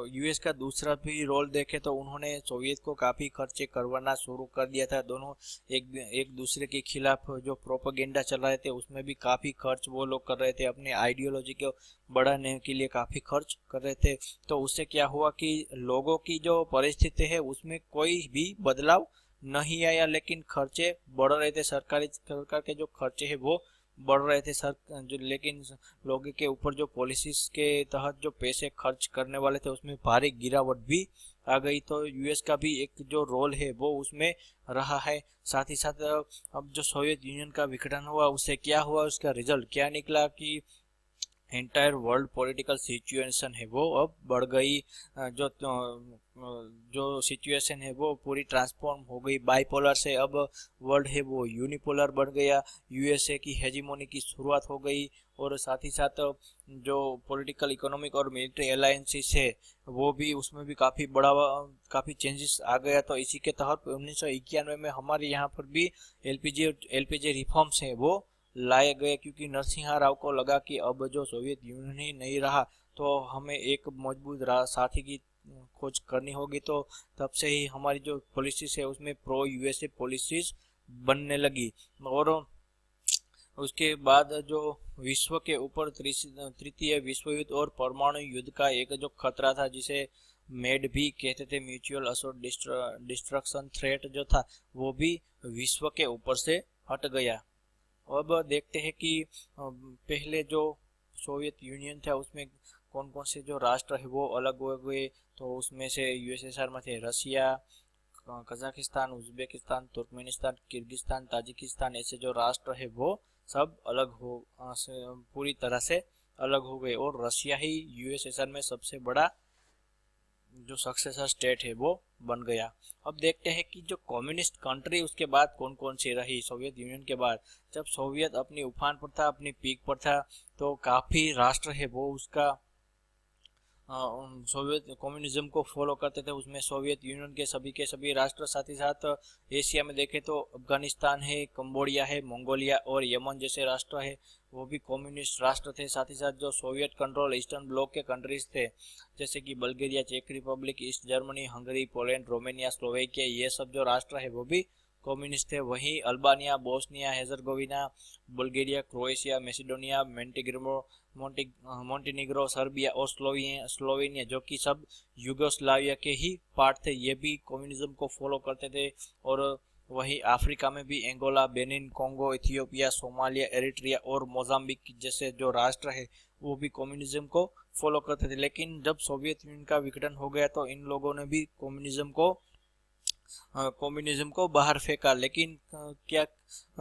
यूएस का दूसरा भी रोल देखे तो उन्होंने सोवियत को काफ़ी खर्चे करवाना शुरू कर दिया था। दोनों एक दूसरे के खिलाफ जो प्रोपेगेंडा चल रहे थे उसमें भी काफ़ी खर्च वो लोग कर रहे थे, अपनी आइडियोलॉजी को बढ़ाने के लिए काफ़ी खर्च कर रहे थे। तो उससे क्या हुआ कि लोगों की जो परिस्थिति है उसमें कोई भी बदलाव नहीं आया, लेकिन खर्चे बढ़ रहे थे। सरकार के जो खर्चे है वो बढ़ रहे थे सर जो, लेकिन लोगों के ऊपर जो पॉलिसीज के तहत जो पैसे खर्च करने वाले थे उसमें भारी गिरावट भी आ गई। तो यूएस का भी एक जो रोल है वो उसमें रहा है। साथ ही साथ अब जो सोवियत यूनियन का विघटन हुआ उससे क्या हुआ, उसका रिजल्ट क्या निकला कि एंटायर वर्ल्ड पॉलिटिकल सिचुएशन है वो अब बढ़ गई। जो सिचुएशन है वो पूरी ट्रांसफॉर्म हो गई। बाइपोलर से अब वर्ल्ड है वो यूनिपोलर बन गया। यूएसए की हेजीमोनी की शुरुआत हो गई। और साथ ही साथ जो पॉलिटिकल इकोनॉमिक और मिलिट्री अलायंसेस है वो भी उसमें भी काफ़ी काफ़ी चेंजेस आ गया। तो इसी के तहत 1991 में हमारे यहाँ पर भी एलपीजी रिफॉर्म्स हैं वो लाए गए, क्योंकि नरसिंह राव को लगा कि अब जो सोवियत यूनियन ही नहीं रहा तो हमें एक मजबूत साथी की खोज करनी होगी। तो तब से ही हमारी जो पॉलिसीज है उसमें प्रो यूएसए पॉलिसीज बनने लगी। और उसके बाद जो विश्व के ऊपर तृतीय विश्व युद्ध और परमाणु युद्ध का एक जो खतरा था जिसे मेड भी कहते थे, म्यूचुअल असोर्ट डिस्ट्रक्शन थ्रेट जो था वो भी विश्व के ऊपर से हट गया। अब देखते हैं कि पहले जो सोवियत यूनियन था उसमें कौन कौन से जो राष्ट्र है वो अलग हो गए। तो उसमें से यूएसएसआर में थे Russia, Kazakhstan, Uzbekistan, Turkmenistan, Kyrgyzstan, Tajikistan, ऐसे जो राष्ट्र है वो सब अलग हो पूरी तरह से अलग हो गए। और रशिया ही यूएसएसआर में सबसे बड़ा जो सक्सेसर स्टेट है वो बन गया। अब देखते हैं कि जो कम्युनिस्ट कंट्री उसके बाद कौन कौन सी रही सोवियत यूनियन के बाद। जब सोवियत अपनी उफान पर था, अपनी पीक पर था, तो काफ़ी राष्ट्र है वो उसका सोवियत कम्युनिज्म को फॉलो करते थे। उसमें सोवियत यूनियन के सभी राष्ट्र, साथ ही साथ एशिया में देखें तो अफगानिस्तान है, कंबोडिया है, मंगोलिया और यमन जैसे राष्ट्र है वो भी कम्युनिस्ट राष्ट्र थे। साथ ही साथ जो सोवियत कंट्रोल ईस्टर्न ब्लॉक के कंट्रीज थे जैसे कि बल्गेरिया, चेक Republic, East Germany, Hungary, Poland, Romania, Slovakia, ये सब जो राष्ट्र है वो भी कम्युनिस्ट थे। वहीं Albania, Bosnia Herzegovina, Bulgaria, Croatia, Macedonia, Montenegro, Serbia और स्लोवेनिया जो कि सब युगोस्लाविया के ही पार्ट थे, ये भी कम्युनिज्म को फॉलो करते थे। और वहीं अफ्रीका में भी Angola, Benin, Congo, Ethiopia, Somalia, Eritrea और मोजाम्बिक जैसे जो राष्ट्र है वो भी कम्युनिज्म को फॉलो करते थे। लेकिन जब सोवियत यूनियन का विघटन हो गया तो इन लोगों ने भी कम्युनिज्म को बाहर फेंका। लेकिन क्या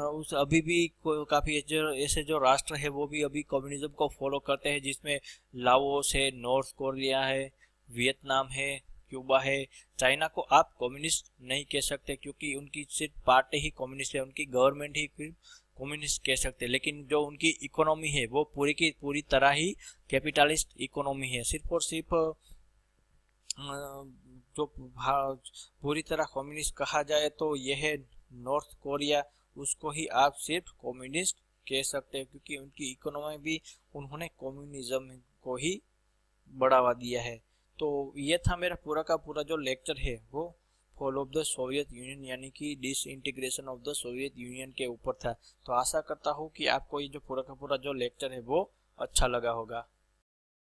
उस अभी भी काफ़ी ऐसे जो राष्ट्र है वो भी अभी कम्युनिज्म को फॉलो करते हैं, जिसमें लाओस है, नॉर्थ कोरिया है, वियतनाम है, क्यूबा है। चाइना को आप कम्युनिस्ट नहीं कह सकते क्योंकि उनकी सिर्फ पार्टी ही कम्युनिस्ट है, उनकी गवर्नमेंट ही फिर कम्युनिस्ट कह सकते। लेकिन जो उनकी इकोनॉमी है वो पूरी की पूरी तरह ही कैपिटलिस्ट इकोनॉमी है। सिर्फ और सिर्फ जो पूरी तरह कम्युनिस्ट कहा जाए तो यह है नॉर्थ कोरिया, उसको ही आप सिर्फ कम्युनिस्ट कह सकते हैं क्योंकि उनकी इकोनॉमी भी उन्होंने कम्युनिज्म को ही बढ़ावा दिया है। तो ये था मेरा पूरा का पूरा जो लेक्चर है वो fall of the Soviet union यानी कि disintegration of the Soviet union के ऊपर था। तो आशा करता हूँ कि आपको ये जो पूरा का पूरा जो लेक्चर है वो अच्छा लगा होगा।